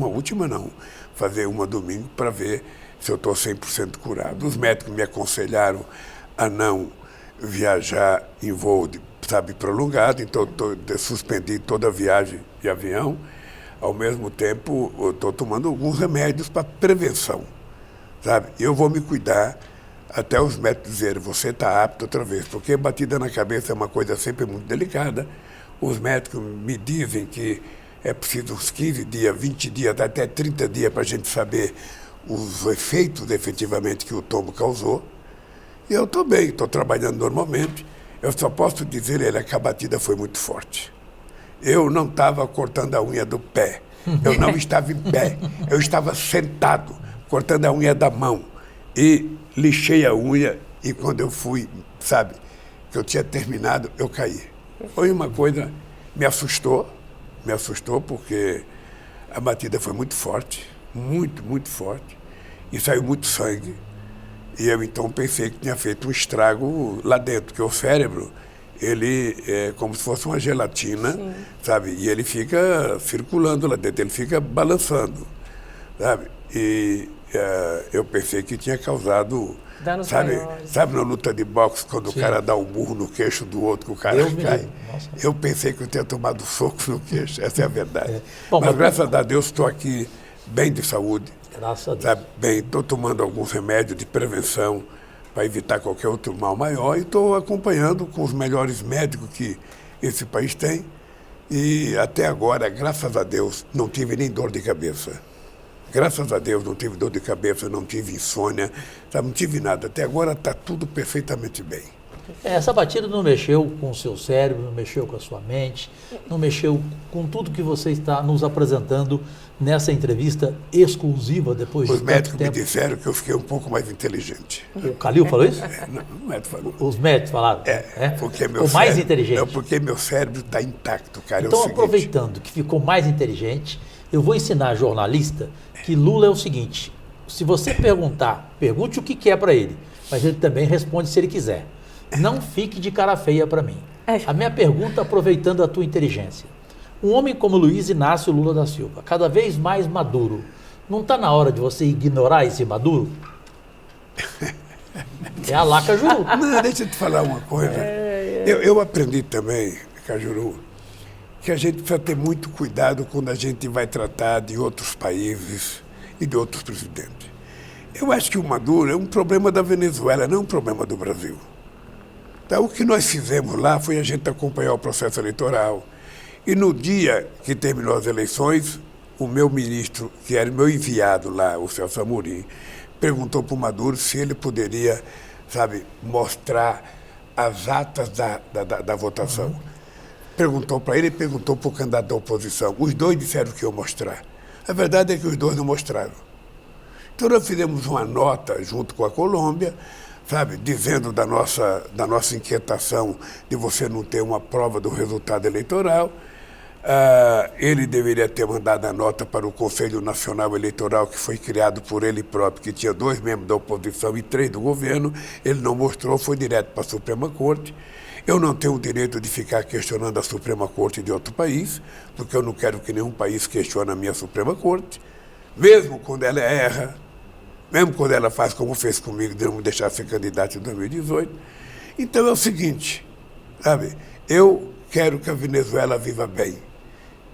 fazer uma domingo para ver se eu estou 100% curado. Os médicos me aconselharam a não viajar em voo, prolongado, então suspendi toda a viagem de avião. Ao mesmo tempo, eu estou tomando alguns remédios para prevenção, sabe? Eu vou me cuidar até os médicos dizerem, você está apto outra vez, porque batida na cabeça é uma coisa sempre muito delicada. Os médicos me dizem que é preciso uns 15 dias, 20 dias, até 30 dias para a gente saber os efeitos efetivamente que o tombo causou. E eu estou bem, estou trabalhando normalmente. Eu só posso dizer que a batida foi muito forte. Eu não estava cortando a unha do pé, eu não estava em pé, eu estava sentado, cortando a unha da mão. E lixei a unha e quando eu fui, sabe, que eu tinha terminado, eu caí. Foi uma coisa, me assustou porque a batida foi muito forte, muito forte. E saiu muito sangue. E eu então pensei que tinha feito um estrago lá dentro, porque o cérebro, ele é como se fosse uma gelatina, sim, sabe? E ele fica circulando lá dentro, ele fica balançando, sabe? E eu pensei que tinha causado, danos sabe maiores. Sabe na luta de boxe, quando sim, o cara dá um burro no queixo do outro, que o cara cai? Eu pensei que eu tinha tomado soco no queixo, essa é a verdade. Bom, mas graças a Deus estou aqui bem de saúde. Graças a Deus. Tá bem, estou tomando alguns remédios de prevenção para evitar qualquer outro mal maior e estou acompanhando com os melhores médicos que esse país tem. E até agora, graças a Deus, não tive nem dor de cabeça. Graças a Deus, não tive dor de cabeça, não tive insônia, sabe? Não tive nada. Até agora está tudo perfeitamente bem. Essa batida não mexeu com o seu cérebro, não mexeu com a sua mente, não mexeu com tudo que você está nos apresentando nessa entrevista exclusiva depois de tanto tempo. Os médicos me disseram que eu fiquei um pouco mais inteligente. O Calil falou isso? Não, o médico falou. Os médicos falaram? Porque meu ficou mais inteligente. Porque meu cérebro está intacto, cara. Então, aproveitando que ficou mais inteligente, eu vou ensinar a jornalista que Lula é o seguinte, se você perguntar, pergunte o que quer para ele, mas ele também responde se ele quiser. Não fique de cara feia para mim. A minha pergunta, aproveitando a tua inteligência. Um homem como Luiz Inácio Lula da Silva, cada vez mais maduro, não está na hora de você ignorar esse maduro? É a lá, Cajuru. Não, deixa eu te falar uma coisa. Eu aprendi também, Cajuru, que a gente precisa ter muito cuidado quando a gente vai tratar de outros países e de outros presidentes. Eu acho que o Maduro é um problema da Venezuela, não um problema do Brasil. Então, o que nós fizemos lá foi a gente acompanhar o processo eleitoral. E no dia que terminou as eleições, o meu ministro, que era o meu enviado lá, o Celso Amorim, perguntou para o Maduro se ele poderia, mostrar as atas da votação. Perguntou para ele e perguntou para o candidato da oposição. Os dois disseram que iam mostrar. A verdade é que os dois não mostraram. Então nós fizemos uma nota junto com a Colômbia, dizendo da nossa inquietação de você não ter uma prova do resultado eleitoral. Ele deveria ter mandado a nota para o Conselho Nacional Eleitoral, que foi criado por ele próprio, que tinha 2 membros da oposição e 3 do governo. Ele não mostrou, foi direto para a Suprema Corte. Eu não tenho o direito de ficar questionando a Suprema Corte de outro país, porque eu não quero que nenhum país questione a minha Suprema Corte, mesmo quando ela erra, mesmo quando ela faz como fez comigo, de não me deixar ser candidato em 2018. Então é o seguinte, eu quero que a Venezuela viva bem,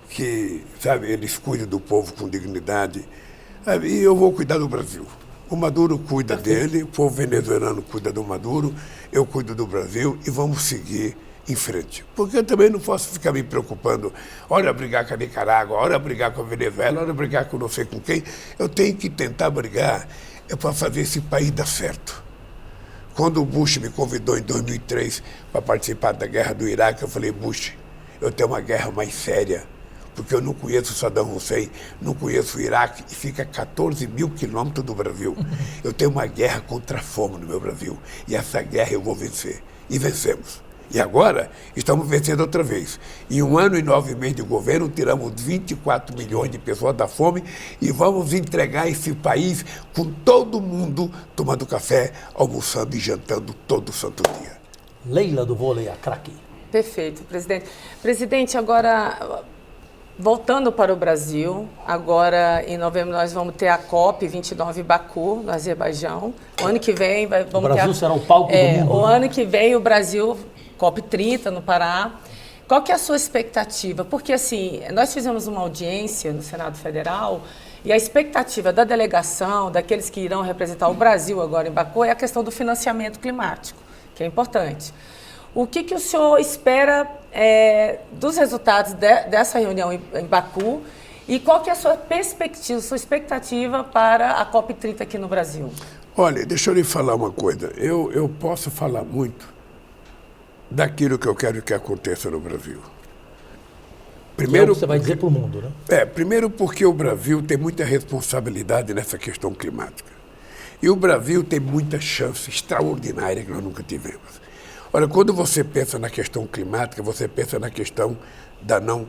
que, eles cuidem do povo com dignidade, e eu vou cuidar do Brasil. O Maduro cuida dele, o povo venezuelano cuida do Maduro, eu cuido do Brasil e vamos seguir em frente. Porque eu também não posso ficar me preocupando, olha brigar com a Nicarágua, olha brigar com a Venezuela, olha brigar com não sei com quem. Eu tenho que tentar brigar para fazer esse país dar certo. Quando o Bush me convidou em 2003 para participar da guerra do Iraque, eu falei, Bush, eu tenho uma guerra mais séria, porque eu não conheço Saddam Hussein, não conheço o Iraque, e fica a 14 mil quilômetros do Brasil. Eu tenho uma guerra contra a fome no meu Brasil, e essa guerra eu vou vencer. E vencemos. E agora, estamos vencendo outra vez. Em 1 ano e 9 meses de governo, tiramos 24 milhões de pessoas da fome e vamos entregar esse país com todo mundo tomando café, almoçando e jantando todo santo dia. Leila do vôlei, a craque. Perfeito, presidente. Presidente, agora, voltando para o Brasil, agora em novembro nós vamos ter a COP29 em Baku, no Azerbaijão. O ano que vem vamos ter... O Brasil será o palco do mundo. O ano que vem o Brasil... COP30 no Pará. Qual que é a sua expectativa? Porque, assim, nós fizemos uma audiência no Senado Federal e a expectativa da delegação, daqueles que irão representar o Brasil agora em Baku, é a questão do financiamento climático, que é importante. O que o senhor espera dos resultados dessa reunião em Baku e qual que é a sua perspectiva, sua expectativa para a COP30 aqui no Brasil? Olha, deixa eu lhe falar uma coisa. Eu posso falar muito daquilo que eu quero que aconteça no Brasil. Primeiro, é o que você vai dizer para o mundo, né? Primeiro porque o Brasil tem muita responsabilidade nessa questão climática. E o Brasil tem muita chance extraordinária que nós nunca tivemos. Olha, quando você pensa na questão climática, você pensa na questão da não,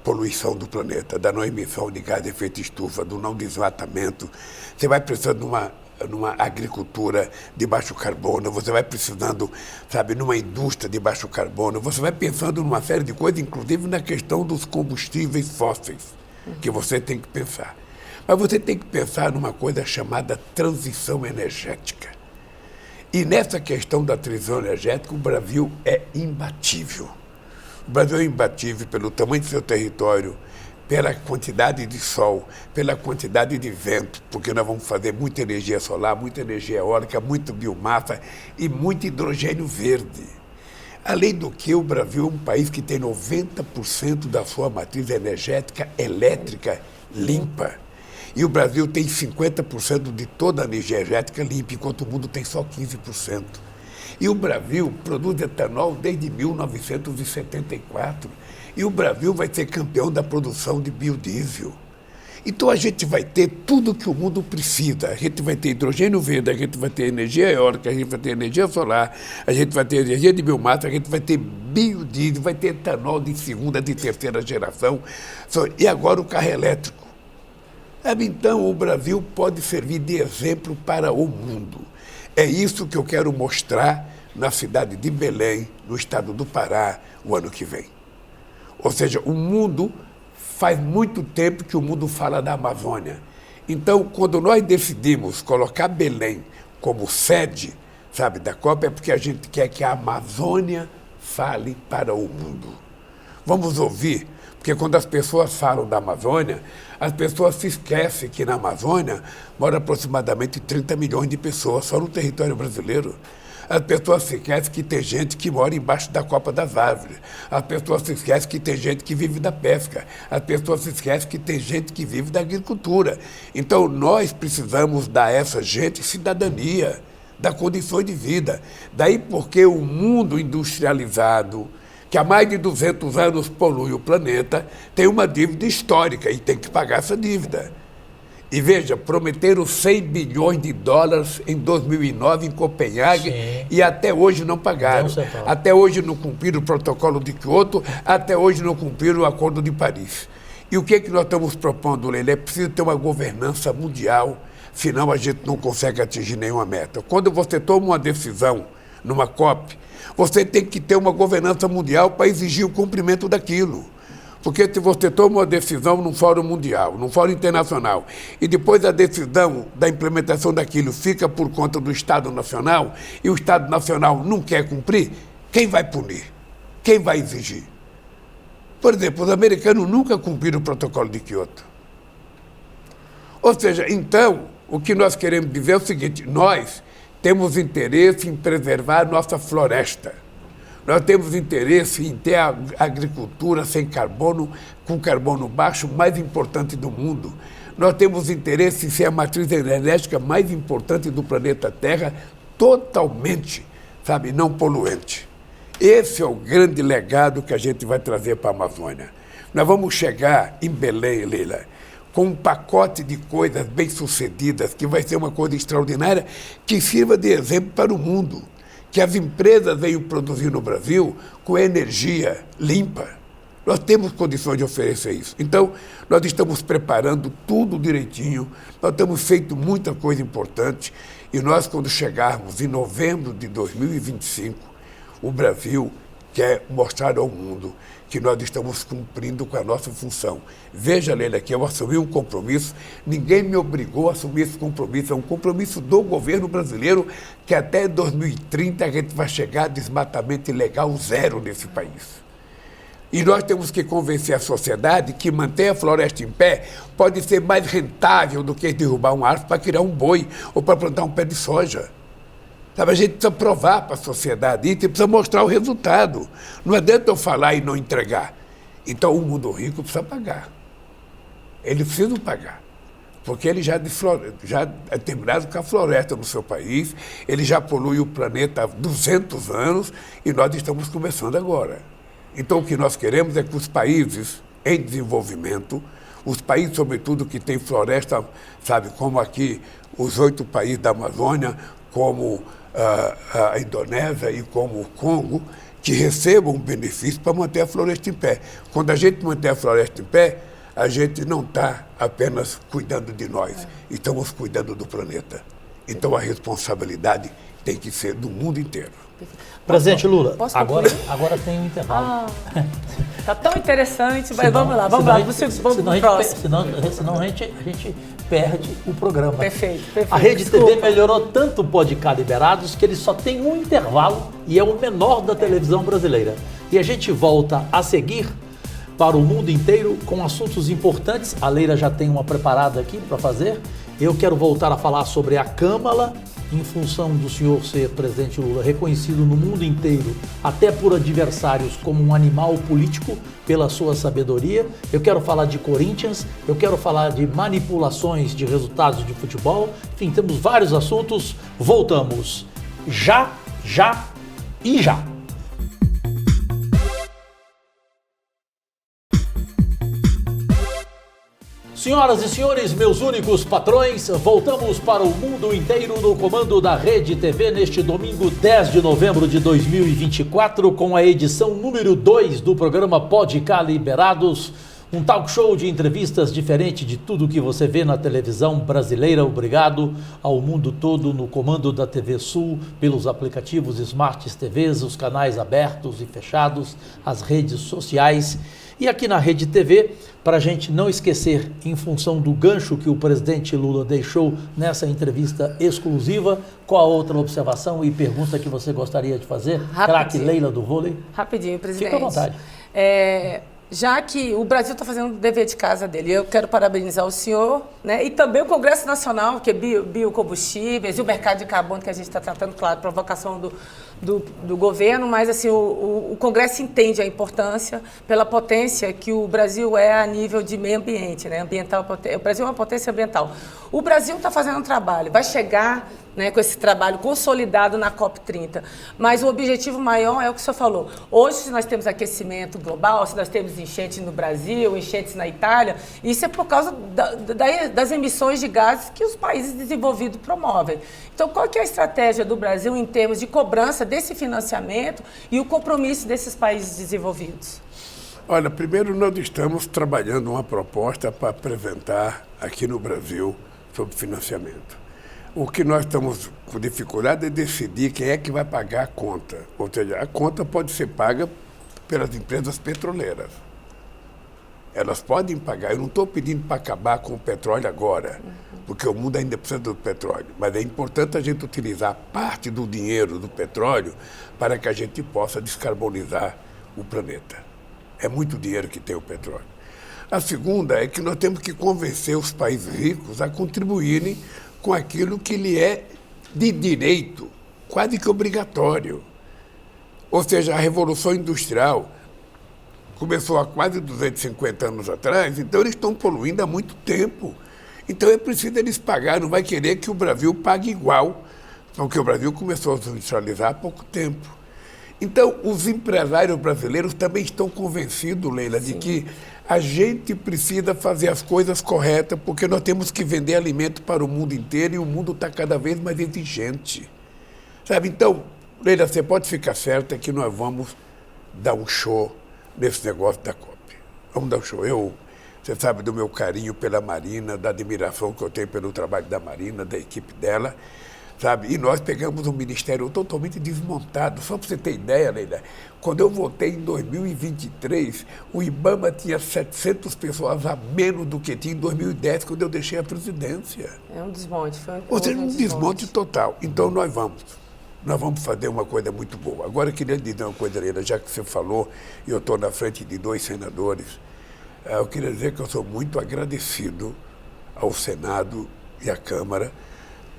poluição do planeta, da não emissão de gás de efeito estufa, do não desmatamento. Você vai precisando numa agricultura de baixo carbono, você vai precisando, numa indústria de baixo carbono, você vai pensando numa série de coisas, inclusive na questão dos combustíveis fósseis, que você tem que pensar. Mas você tem que pensar numa coisa chamada transição energética. E nessa questão da transição energética, o Brasil é imbatível. O Brasil é imbatível pelo tamanho do seu território, pela quantidade de sol, pela quantidade de vento, porque nós vamos fazer muita energia solar, muita energia eólica, muita biomassa e muito hidrogênio verde. Além do que, o Brasil é um país que tem 90% da sua matriz energética elétrica limpa. E o Brasil tem 50% de toda a energia energética limpa, enquanto o mundo tem só 15%. E o Brasil produz etanol desde 1974. E o Brasil vai ser campeão da produção de biodiesel. Então a gente vai ter tudo que o mundo precisa. A gente vai ter hidrogênio verde, a gente vai ter energia eólica, a gente vai ter energia solar, a gente vai ter energia de biomassa, a gente vai ter biodiesel, vai ter etanol de segunda, de terceira geração. E agora o carro elétrico. Então o Brasil pode servir de exemplo para o mundo. É isso que eu quero mostrar na cidade de Belém, no estado do Pará, o ano que vem. Ou seja, o mundo, faz muito tempo que o mundo fala da Amazônia. Então, quando nós decidimos colocar Belém como sede, sabe, da COP, é porque a gente quer que a Amazônia fale para o mundo. Vamos ouvir, porque quando as pessoas falam da Amazônia, as pessoas se esquecem que na Amazônia mora aproximadamente 30 milhões de pessoas só no território brasileiro. As pessoas se esquecem que tem gente que mora embaixo da copa das árvores. As pessoas se esquecem que tem gente que vive da pesca. As pessoas se esquecem que tem gente que vive da agricultura. Então, nós precisamos dar a essa gente cidadania, dar condições de vida. Daí porque o mundo industrializado, que há mais de 200 anos polui o planeta, tem uma dívida histórica e tem que pagar essa dívida. E veja, prometeram 100 bilhões de dólares em 2009 em Copenhague. Sim. E até hoje não pagaram. Até hoje não cumpriram o protocolo de Kyoto, até hoje não cumpriram o Acordo de Paris. E o que é que nós estamos propondo, Leila? É preciso ter uma governança mundial, senão a gente não consegue atingir nenhuma meta. Quando você toma uma decisão numa COP, você tem que ter uma governança mundial para exigir o cumprimento daquilo. Porque se você toma uma decisão num fórum mundial, num fórum internacional, e depois a decisão da implementação daquilo fica por conta do Estado Nacional, e o Estado Nacional não quer cumprir, quem vai punir? Quem vai exigir? Por exemplo, os americanos nunca cumpriram o protocolo de Kyoto. Ou seja, então, o que nós queremos dizer é o seguinte: nós temos interesse em preservar a nossa floresta. Nós temos interesse em ter a agricultura sem carbono, com carbono baixo, mais importante do mundo. Nós temos interesse em ser a matriz energética mais importante do planeta Terra, totalmente, sabe, não poluente. Esse é o grande legado que a gente vai trazer para a Amazônia. Nós vamos chegar em Belém, Leila, com um pacote de coisas bem-sucedidas, que vai ser uma coisa extraordinária, que sirva de exemplo para o mundo. Que as empresas venham produzir no Brasil com energia limpa. Nós temos condições de oferecer isso. Então, nós estamos preparando tudo direitinho, nós temos feito muita coisa importante, e nós, quando chegarmos em novembro de 2025, o Brasil quer mostrar ao mundo que nós estamos cumprindo com a nossa função. Veja, Leila, que eu assumi um compromisso, ninguém me obrigou a assumir esse compromisso, é um compromisso do governo brasileiro, que até 2030 a gente vai chegar a desmatamento ilegal zero nesse país. E nós temos que convencer a sociedade que manter a floresta em pé pode ser mais rentável do que derrubar uma árvore para criar um boi ou para plantar um pé de soja. Sabe, a gente precisa provar para a sociedade isso e precisa mostrar o resultado. Não adianta eu falar e não entregar. Então, o mundo rico precisa pagar. Ele precisa pagar. Porque ele já é terminado com a floresta no seu país, ele já polui o planeta há 200 anos e nós estamos começando agora. Então, o que nós queremos é que os países em desenvolvimento, os países, sobretudo, que têm floresta, sabe, como aqui, os 8 países da Amazônia, como a Indonésia e como o Congo, que recebam um benefício para manter a floresta em pé. Quando a gente mantém a floresta em pé, a gente não está apenas cuidando de nós, estamos cuidando do planeta. Então a responsabilidade tem que ser do mundo inteiro. Presidente Lula, agora tem um intervalo. Está tão interessante, mas vamos lá, vamos pro próximo. Senão a gente perde o programa. Perfeito. A Rede TV melhorou tanto o Podcast Liberados que ele só tem um intervalo e é o menor da televisão brasileira. E a gente volta a seguir para o mundo inteiro com assuntos importantes. A Leila já tem uma preparada aqui para fazer. Eu quero voltar a falar sobre a Câmara, em função do senhor ser, presidente Lula, reconhecido no mundo inteiro, até por adversários, como um animal político, pela sua sabedoria. Eu quero falar de Corinthians, eu quero falar de manipulações de resultados de futebol. Enfim, temos vários assuntos. Voltamos já. Senhoras e senhores, meus únicos patrões, voltamos para o mundo inteiro no comando da Rede TV neste domingo 10 de novembro de 2024 com a edição número 2 do programa Podcast Liberados, Um talk show de entrevistas diferente de tudo que você vê na televisão brasileira. Obrigado ao mundo todo no comando da TV Sul, pelos aplicativos Smart TVs, os canais abertos e fechados, as redes sociais. E aqui na Rede TV, para a gente não esquecer, em função do gancho que o presidente Lula deixou nessa entrevista exclusiva, qual a outra observação e pergunta que você gostaria de fazer? Craque Leila do vôlei. Rapidinho, presidente. Fica à vontade. Já que o Brasil está fazendo o dever de casa dele, eu quero parabenizar o senhor, né, e também o Congresso Nacional, que é biocombustíveis e o mercado de carbono, que a gente está tratando, claro, provocação do governo, mas assim, o Congresso entende a importância pela potência que o Brasil é a nível de meio ambiente, né, ambiental. O Brasil é uma potência ambiental. O Brasil está fazendo um trabalho, vai chegar, né, com esse trabalho consolidado na COP30, mas o objetivo maior é o que o senhor falou. Hoje, se nós temos aquecimento global, se nós temos enchentes no Brasil, enchentes na Itália, isso é por causa das emissões de gases que os países desenvolvidos promovem. Então, qual que é a estratégia do Brasil em termos de cobrança desse financiamento e o compromisso desses países desenvolvidos? Olha, primeiro nós estamos trabalhando uma proposta para apresentar aqui no Brasil sobre financiamento. O que nós estamos com dificuldade é decidir quem é que vai pagar a conta. Ou seja, a conta pode ser paga pelas empresas petroleiras. Elas podem pagar. Eu não estou pedindo para acabar com o petróleo agora, porque o mundo ainda precisa do petróleo. Mas é importante a gente utilizar parte do dinheiro do petróleo para que a gente possa descarbonizar o planeta. É muito dinheiro que tem o petróleo. A segunda é que nós temos que convencer os países ricos a contribuírem com aquilo que lhe é de direito, quase que obrigatório. Ou seja, a Revolução Industrial começou há quase 250 anos atrás, então eles estão poluindo há muito tempo. Então é preciso eles pagar, não vai querer que o Brasil pague igual, porque o Brasil começou a se industrializar há pouco tempo. Então, os empresários brasileiros também estão convencidos, Leila, de que a gente precisa fazer as coisas corretas, porque nós temos que vender alimento para o mundo inteiro e o mundo está cada vez mais exigente. Sabe? Então, Leila, você pode ficar certa que nós vamos dar um show nesse negócio da COP. Vamos dar um show. Você sabe do meu carinho pela Marina, da admiração que eu tenho pelo trabalho da Marina, da equipe dela. Sabe? E nós pegamos um ministério totalmente desmontado. Só para você ter ideia, Leila, quando eu votei em 2023, o IBAMA tinha 700 pessoas a menos do que tinha em 2010, quando eu deixei a presidência. É um desmonte. Ou seja, um desmonte total. Então, nós vamos fazer uma coisa muito boa. Agora, eu queria lhe dizer uma coisa, Leila, já que você falou, e eu estou na frente de 2 senadores, eu queria dizer que eu sou muito agradecido ao Senado e à Câmara,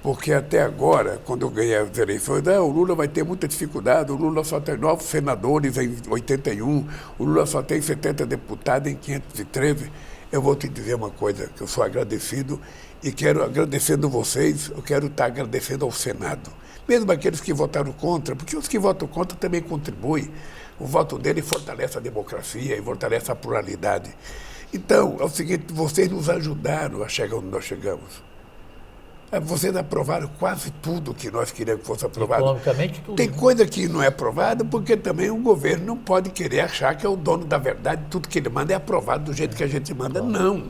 porque até agora, quando eu ganhei as eleições, o Lula vai ter muita dificuldade, o Lula só tem 9 senadores em 81, o Lula só tem 70 deputados em 513. Eu vou te dizer uma coisa, que eu sou agradecido e quero, agradecendo vocês, eu quero estar agradecendo ao Senado, mesmo aqueles que votaram contra, porque os que votam contra também contribuem. O voto dele fortalece a democracia e fortalece a pluralidade. Então, é o seguinte, vocês nos ajudaram a chegar onde nós chegamos. Vocês aprovaram quase tudo que nós queríamos que fosse aprovado. Economicamente, tudo. Tem coisa que não é aprovada porque também o governo não pode querer achar que é o dono da verdade, tudo que ele manda é aprovado do jeito que a gente manda. Não.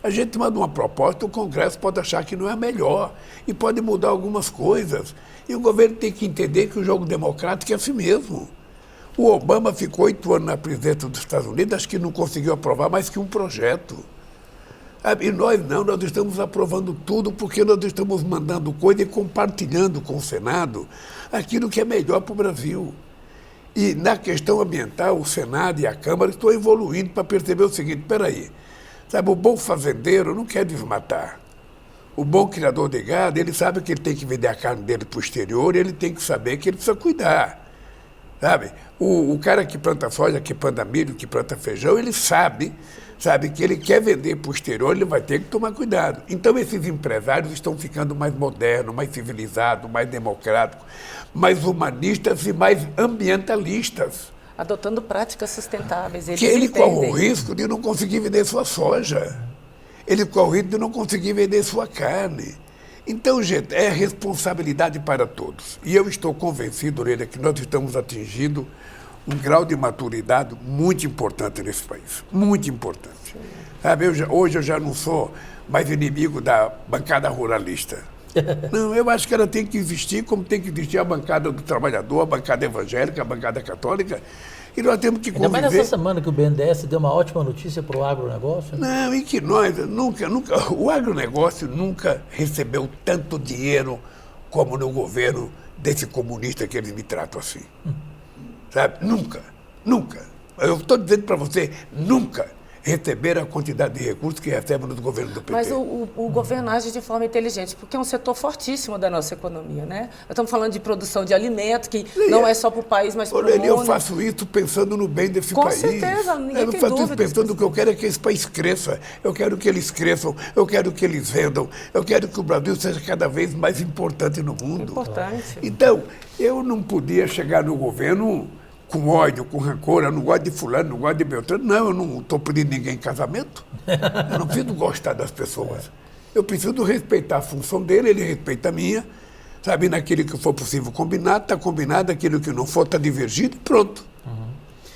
A gente manda uma proposta, o Congresso pode achar que não é a melhor e pode mudar algumas coisas. E o governo tem que entender que o jogo democrático é assim mesmo. O Obama ficou 8 anos na presidência dos Estados Unidos, acho que não conseguiu aprovar mais que um projeto. E nós não, nós estamos aprovando tudo porque nós estamos mandando coisa e compartilhando com o Senado aquilo que é melhor para o Brasil. E na questão ambiental, o Senado e a Câmara estão evoluindo para perceber o seguinte, peraí, sabe, o bom fazendeiro não quer desmatar. O bom criador de gado, ele sabe que ele tem que vender a carne dele para o exterior e ele tem que saber que ele precisa cuidar. Sabe? O cara que planta soja, que planta milho, que planta feijão, ele sabe que ele quer vender para o exterior, ele vai ter que tomar cuidado. Então, esses empresários estão ficando mais modernos, mais civilizados, mais democráticos, mais humanistas e mais ambientalistas. Adotando práticas sustentáveis. Que ele corre o risco de não conseguir vender sua soja. Ele corre o risco de não conseguir vender sua carne. Então, gente, é responsabilidade para todos. E eu estou convencido, Leila, que nós estamos atingindo um grau de maturidade muito importante nesse país. Muito importante. Sabe, hoje eu já não sou mais inimigo da bancada ruralista. Não, eu acho que ela tem que existir como tem que existir a bancada do trabalhador, a bancada evangélica, a bancada católica. E nós temos que conviver... Ainda mais nessa semana que o BNDES deu uma ótima notícia para o agronegócio. Né? Não, e que nós nunca... O agronegócio nunca recebeu tanto dinheiro como no governo desse comunista que eles me tratam assim. Sabe? Nunca. Eu estou dizendo para você, nunca receber a quantidade de recursos que recebem no governo do PT. Mas o governo age de forma inteligente, porque é um setor fortíssimo da nossa economia, né? Nós estamos falando de produção de alimento, que não é só para o país, mas para o mundo. Eu faço isso pensando no bem desse país. Com certeza, ninguém tem dúvida. Eu faço isso pensando que eu quero é que esse país cresça, eu quero que eles cresçam, eu quero que eles vendam, eu quero que o Brasil seja cada vez mais importante no mundo. Importante. Então, eu não podia chegar no governo com ódio, com rancor, eu não gosto de fulano, não gosto de Beltrano. Não, eu não estou pedindo ninguém em casamento. Eu não preciso gostar das pessoas. Eu preciso respeitar a função dele, ele respeita a minha. Sabe, naquilo que for possível combinar, está combinado, aquilo que não for, está divergido e pronto.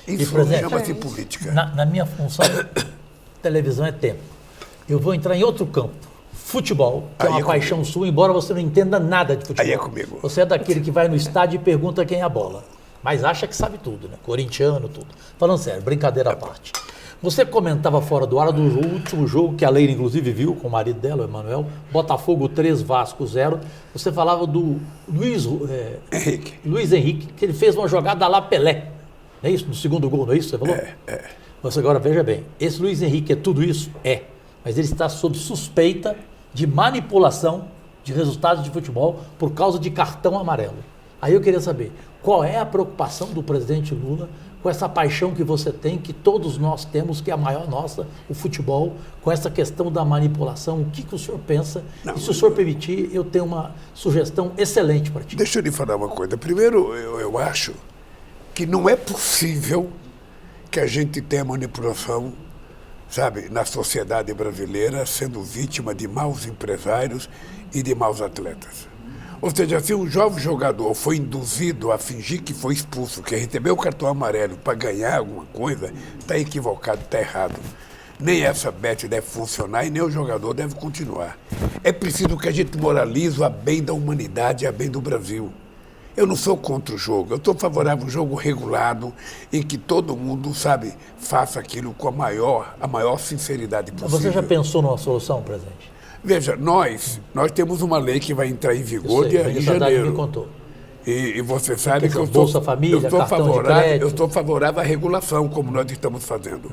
Isso chama-se política. Na minha função, televisão é tempo. Eu vou entrar em outro campo. Futebol, que é uma paixão sua, embora você não entenda nada de futebol. Aí é comigo. Você é daquele que vai no estádio e pergunta quem é a bola. Mas acha que sabe tudo, né? Corintiano, tudo. Falando sério, brincadeira à parte. Você comentava fora do ar do último jogo, que a Leila inclusive viu com o marido dela, o Emanuel, Botafogo 3, Vasco 0. Você falava do Luiz Henrique, que ele fez uma jogada lá Pelé. Não é isso? No segundo gol, não é isso que você falou? Você agora veja bem, esse Luiz Henrique é tudo isso? É. Mas ele está sob suspeita de manipulação de resultados de futebol por causa de cartão amarelo. Aí eu queria saber, qual é a preocupação do presidente Lula com essa paixão que você tem, que todos nós temos, que é a maior nossa, o futebol, com essa questão da manipulação? O que o senhor pensa? E se o senhor permitir, eu tenho uma sugestão excelente para ti. Deixa eu lhe falar uma coisa. Primeiro, eu acho que não é possível que a gente tenha manipulação, sabe, na sociedade brasileira, sendo vítima de maus empresários e de maus atletas. Ou seja, se um jovem jogador foi induzido a fingir que foi expulso, que recebeu o cartão amarelo para ganhar alguma coisa, está equivocado, está errado. Nem essa bet deve funcionar e nem o jogador deve continuar. É preciso que a gente moralize a bem da humanidade e a bem do Brasil. Eu não sou contra o jogo, eu estou favorável a um jogo regulado, em que todo mundo, sabe, faça aquilo com a maior sinceridade possível. Você já pensou numa solução, presidente? Veja, nós temos uma lei que vai entrar em vigor em janeiro. Me contou. E você sabe que eu Bolsa Família, cartão de crédito. Eu estou favorável à regulação, como nós estamos fazendo.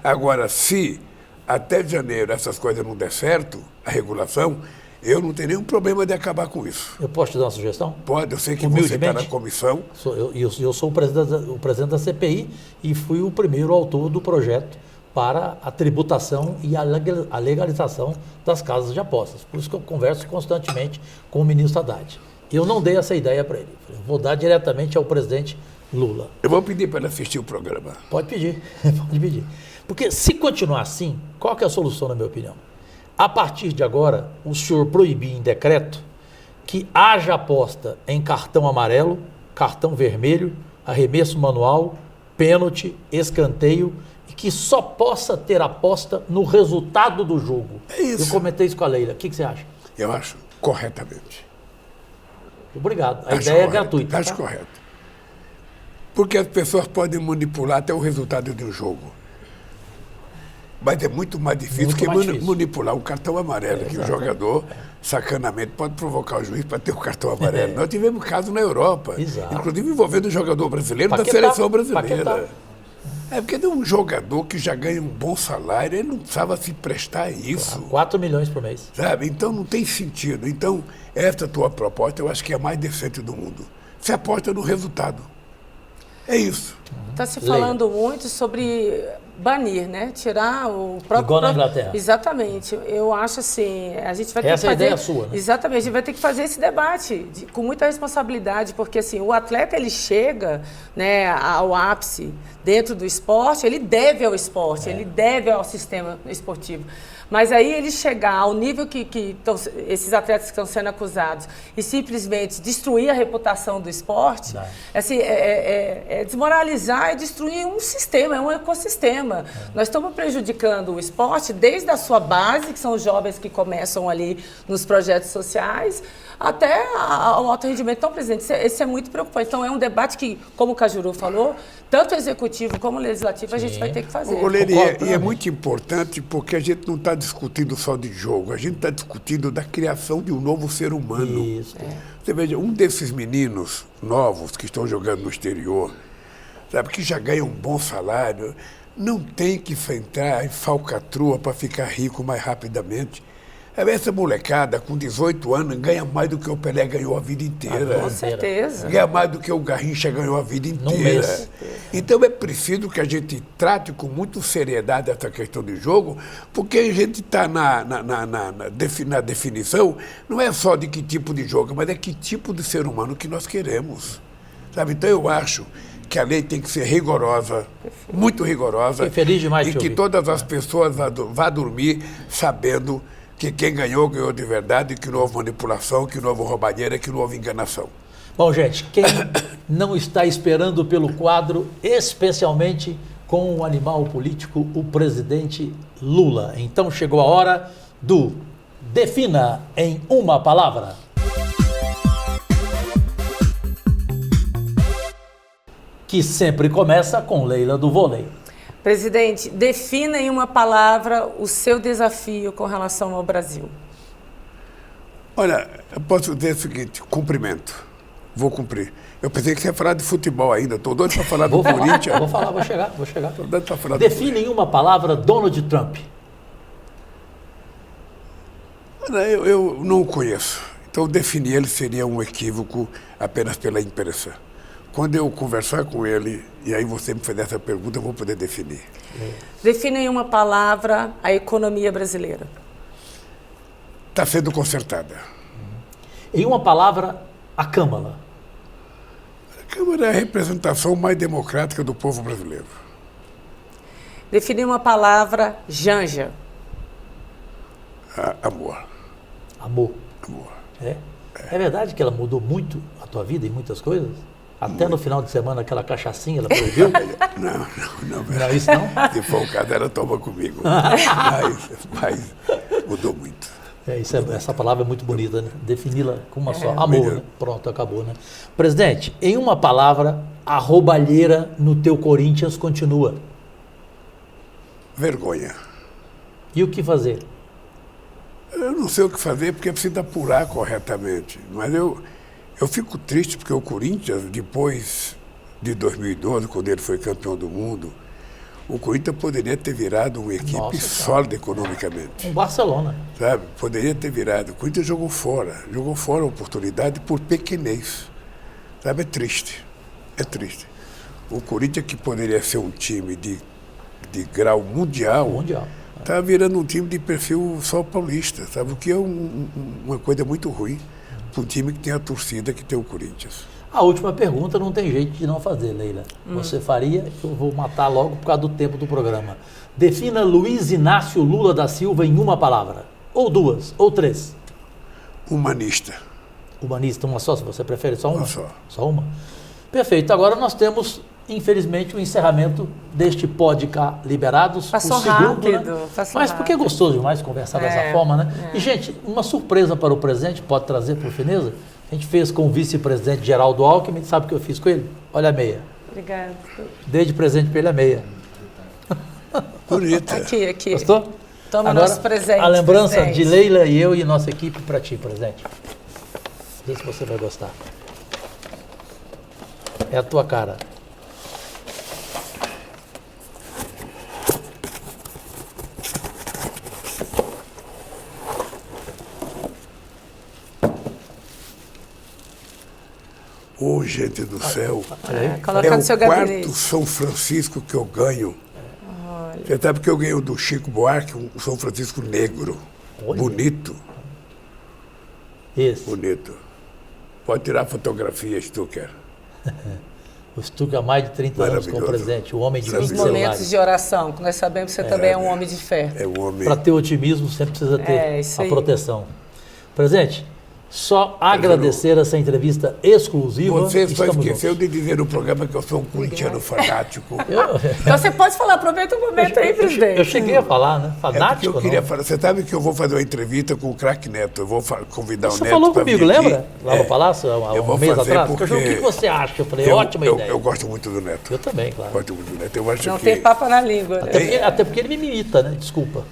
Agora, se até janeiro essas coisas não der certo, a regulação, eu não tenho nenhum problema de acabar com isso. Eu posso te dar uma sugestão? Pode, eu sei que você está na comissão. Eu sou o presidente da CPI e fui o primeiro autor do projeto para a tributação e a legalização das casas de apostas. Por isso que eu converso constantemente com o ministro Haddad. Eu não dei essa ideia para ele. Eu vou dar diretamente ao presidente Lula. Eu vou pedir para ele assistir o programa. Pode pedir, pode pedir. Porque se continuar assim, qual que é a solução, na minha opinião? A partir de agora, o senhor proibir em decreto que haja aposta em cartão amarelo, cartão vermelho, arremesso manual, pênalti, escanteio, e que só possa ter aposta no resultado do jogo. É isso. Eu comentei isso com a Leila. O que você acha? Eu acho corretamente. Obrigado. A ideia é gratuita. Acho correto. Porque as pessoas podem manipular até o resultado do jogo. Mas é muito mais difícil manipular um cartão amarelo, que o jogador, sacanamente, pode provocar o juiz para ter o cartão amarelo. Nós tivemos caso na Europa, inclusive envolvendo o jogador brasileiro da seleção brasileira. É porque tem um jogador que já ganha um bom salário, ele não precisava se prestar a isso. 4 milhões por mês. Sabe? Então não tem sentido. Então, essa tua proposta eu acho que é a mais decente do mundo. Você aposta no resultado. É isso. Está se falando muito sobre banir, né? Tirar o próprio... Igual na Inglaterra. Exatamente. Eu acho assim, a gente vai ter que fazer... Essa é a ideia sua, né? Exatamente. A gente vai ter que fazer esse debate com muita responsabilidade, porque assim, o atleta, ele chega, né, ao ápice dentro do esporte, ele deve ao esporte, ele deve ao sistema esportivo. Mas aí ele chegar ao nível que esses atletas que estão sendo acusados e simplesmente destruir a reputação do esporte, assim, é desmoralizar, é destruir um sistema, é um ecossistema. Nós estamos prejudicando o esporte desde a sua base, que são os jovens que começam ali nos projetos sociais, até ao alto rendimento. Então, presidente, esse é muito preocupante. Então, é um debate que, como o Cajuru falou, tanto o executivo como o legislativo, a gente vai ter que fazer. E é muito importante porque a gente não está discutindo só de jogo, a gente está discutindo da criação de um novo ser humano. Isso. Você veja, um desses meninos novos que estão jogando no exterior, sabe, que já ganha um bom salário, não tem que entrar em falcatrua para ficar rico mais rapidamente. Essa molecada, com 18 anos, ganha mais do que o Pelé ganhou a vida inteira. Com certeza. Ganha mais do que o Garrincha ganhou a vida inteira. Então é preciso que a gente trate com muita seriedade essa questão de jogo, porque a gente está na definição, não é só de que tipo de jogo, mas é que tipo de ser humano que nós queremos. Sabe? Então eu acho que a lei tem que ser rigorosa, muito rigorosa, Fiquei feliz demais e que todas as pessoas vá dormir sabendo que quem ganhou, ganhou de verdade, que não houve manipulação, que não houve roubalheira, que não houve enganação. Bom, gente, quem não está esperando pelo quadro, especialmente com o animal político, o presidente Lula. Então chegou a hora do Defina em uma Palavra. Que sempre começa com Leila do Vôlei. Presidente, defina em uma palavra o seu desafio com relação ao Brasil. Olha, eu posso dizer o seguinte, cumprimento. Vou cumprir. Eu pensei que você ia falar de futebol ainda, estou doido para falar do Corinthians. Vou chegar. Estou doido para falar Defina em uma palavra Donald Trump. Olha, eu não o conheço. Então definir ele seria um equívoco apenas pela impressão. Quando eu conversar com ele, e aí você me fizer essa pergunta, eu vou poder definir. Defina em uma palavra a economia brasileira. Está sendo consertada. Em uma palavra, a Câmara. A Câmara é a representação mais democrática do povo brasileiro. Defina em uma palavra, Janja. Amor. Amor. Amor. É verdade que ela mudou muito a tua vida em muitas coisas? Até no final de semana, aquela cachaçinha, ela proibiu? Não. Não, isso não? Se for o caso, ela toma comigo. Mas mudou muito. Essa palavra é muito bonita, né? Defini-la com uma só. Amor, né? Pronto, acabou, né? Presidente, em uma palavra, a roubalheira no teu Corinthians continua. Vergonha. E o que fazer? Eu não sei o que fazer porque precisa apurar corretamente. Mas eu fico triste porque o Corinthians, depois de 2012, quando ele foi campeão do mundo, o Corinthians poderia ter virado uma equipe sólida economicamente. Um Barcelona. Sabe? Poderia ter virado. O Corinthians jogou fora a oportunidade por pequenez. Sabe? É triste. O Corinthians, que poderia ser um time de grau mundial. Está virando um time de perfil só paulista, sabe? O que é uma coisa muito ruim para um time que tem a torcida que tem o Corinthians. A última pergunta não tem jeito de não fazer, Leila. Você faria, eu vou matar logo por causa do tempo do programa. Defina Luiz Inácio Lula da Silva em uma palavra. Ou duas, ou três. Humanista. Humanista, uma só, se você prefere só uma? Uma só. Só uma? Perfeito. Agora nós temos, infelizmente, o encerramento deste podcast Liberados. Passou o segundo, rápido. né? Passou Mas porque é gostoso demais conversar dessa forma, né? E, gente, uma surpresa para o presidente, pode trazer por fineza? A gente fez com o vice-presidente Geraldo Alckmin, sabe o que eu fiz com ele? Olha a meia. Obrigada. Dei de presente para ele a meia. Bonita. Aqui. Gostou? Toma Agora, nosso presente. a lembrança presidente. de Leila e eu e nossa equipe para ti, presidente. Vê se você vai gostar. É a tua cara. Ô, gente do céu. Coloca no seu o quarto gabinete. São Francisco que eu ganho. Você sabe que eu ganhei do Chico Buarque, um São Francisco negro. Olha. Bonito. Esse. Bonito. Pode tirar fotografias, tu quer. O Stuck há mais de 30 anos como presidente, o homem de 20 Os momentos de oração, que nós sabemos que você também é um homem de fé. É um homem... Para ter otimismo, sempre precisa ter a proteção. Presidente, só agradecer essa entrevista exclusiva. Você só esqueceu de dizer no programa que eu sou um corintiano fanático. Então você pode falar, aproveita o momento aí, presidente. Eu cheguei a falar, né? Fanático, eu queria falar. Você sabe que eu vou fazer uma entrevista com o craque Neto. Eu vou convidar o Neto. Você falou comigo, lembra? Lá no Palácio, há um mês atrás. Porque... O que você acha? Eu falei, ótima ideia. Eu gosto muito do Neto. Eu também, claro. Gosto muito do Neto. Eu acho não tem papo na língua. Até porque ele me imita, né? Desculpa.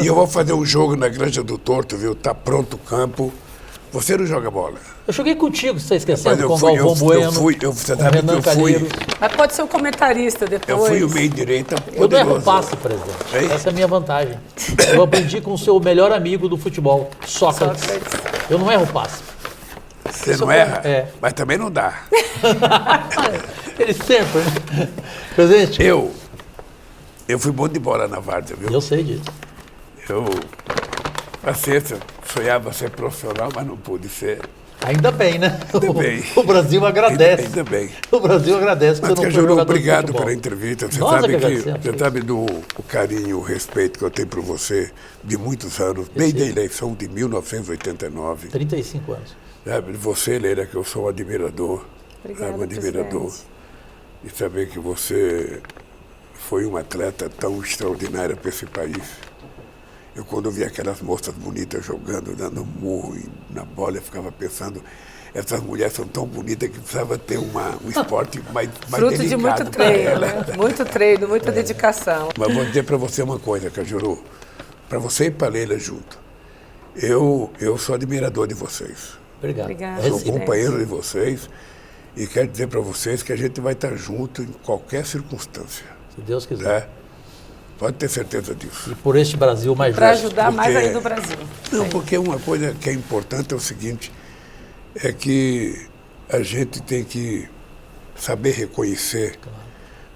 E eu vou fazer um jogo na Granja do Torto, viu? Tá pronto o campo. Você não joga bola. Eu joguei contigo, você está esquecendo, com o Galvão Bueno, com o Renan Calheiro. Mas pode ser o comentarista depois. Eu fui o meio-direita poderoso. Eu não erro passe, presidente. Essa é a minha vantagem. Eu aprendi com o seu melhor amigo do futebol, Sócrates. Eu não erro passe. Você não erra? Mas também não dá. Ele sempre, né? Presidente. Eu fui bom de bola na Várzea, viu? Eu sei disso. Na sexta, sonhava ser profissional, mas não pude ser. Ainda bem, né? Ainda bem. O Brasil agradece. Ainda bem. O Brasil agradece que mas, você não foi jogador obrigado pela entrevista. Você sabe do carinho, o respeito que eu tenho por você de muitos anos, desde a eleição de 1989. 35 anos. Sabe, você, Leila, que eu sou um admirador. Obrigada, um admirador. Presidente. E saber que você foi uma atleta tão extraordinária para esse país. Eu, quando vi aquelas moças bonitas jogando, dando murro na bola, eu ficava pensando, essas mulheres são tão bonitas que precisava ter um esporte mais fruto delicado. De muito treino, né? Muito treino, muita dedicação. Mas vou dizer para você uma coisa, Cajuru, para você e para a Leila junto, eu sou admirador de vocês. Obrigado. Sou companheiro de vocês e quero dizer para vocês que a gente vai estar junto em qualquer circunstância. Se Deus quiser. Pode ter certeza disso. E por este Brasil mais justo. Para ajudar mais ainda o Brasil. Não, porque uma coisa que é importante é o seguinte, é que a gente tem que saber reconhecer,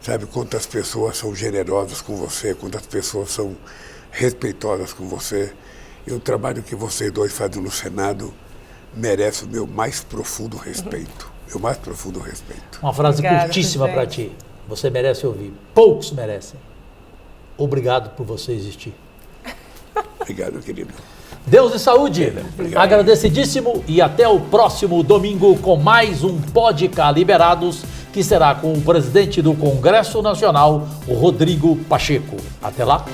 sabe, quantas pessoas são generosas com você, quantas pessoas são respeitosas com você. E o trabalho que vocês dois fazem no Senado merece o meu mais profundo respeito. Meu mais profundo respeito. Uma frase curtíssima para ti. Você merece ouvir. Poucos merecem. Obrigado por você existir. Obrigado, querido. Deus e saúde. Agradecidíssimo e até o próximo domingo com mais um Pode Cá Liberados, que será com o presidente do Congresso Nacional, o Rodrigo Pacheco. Até lá.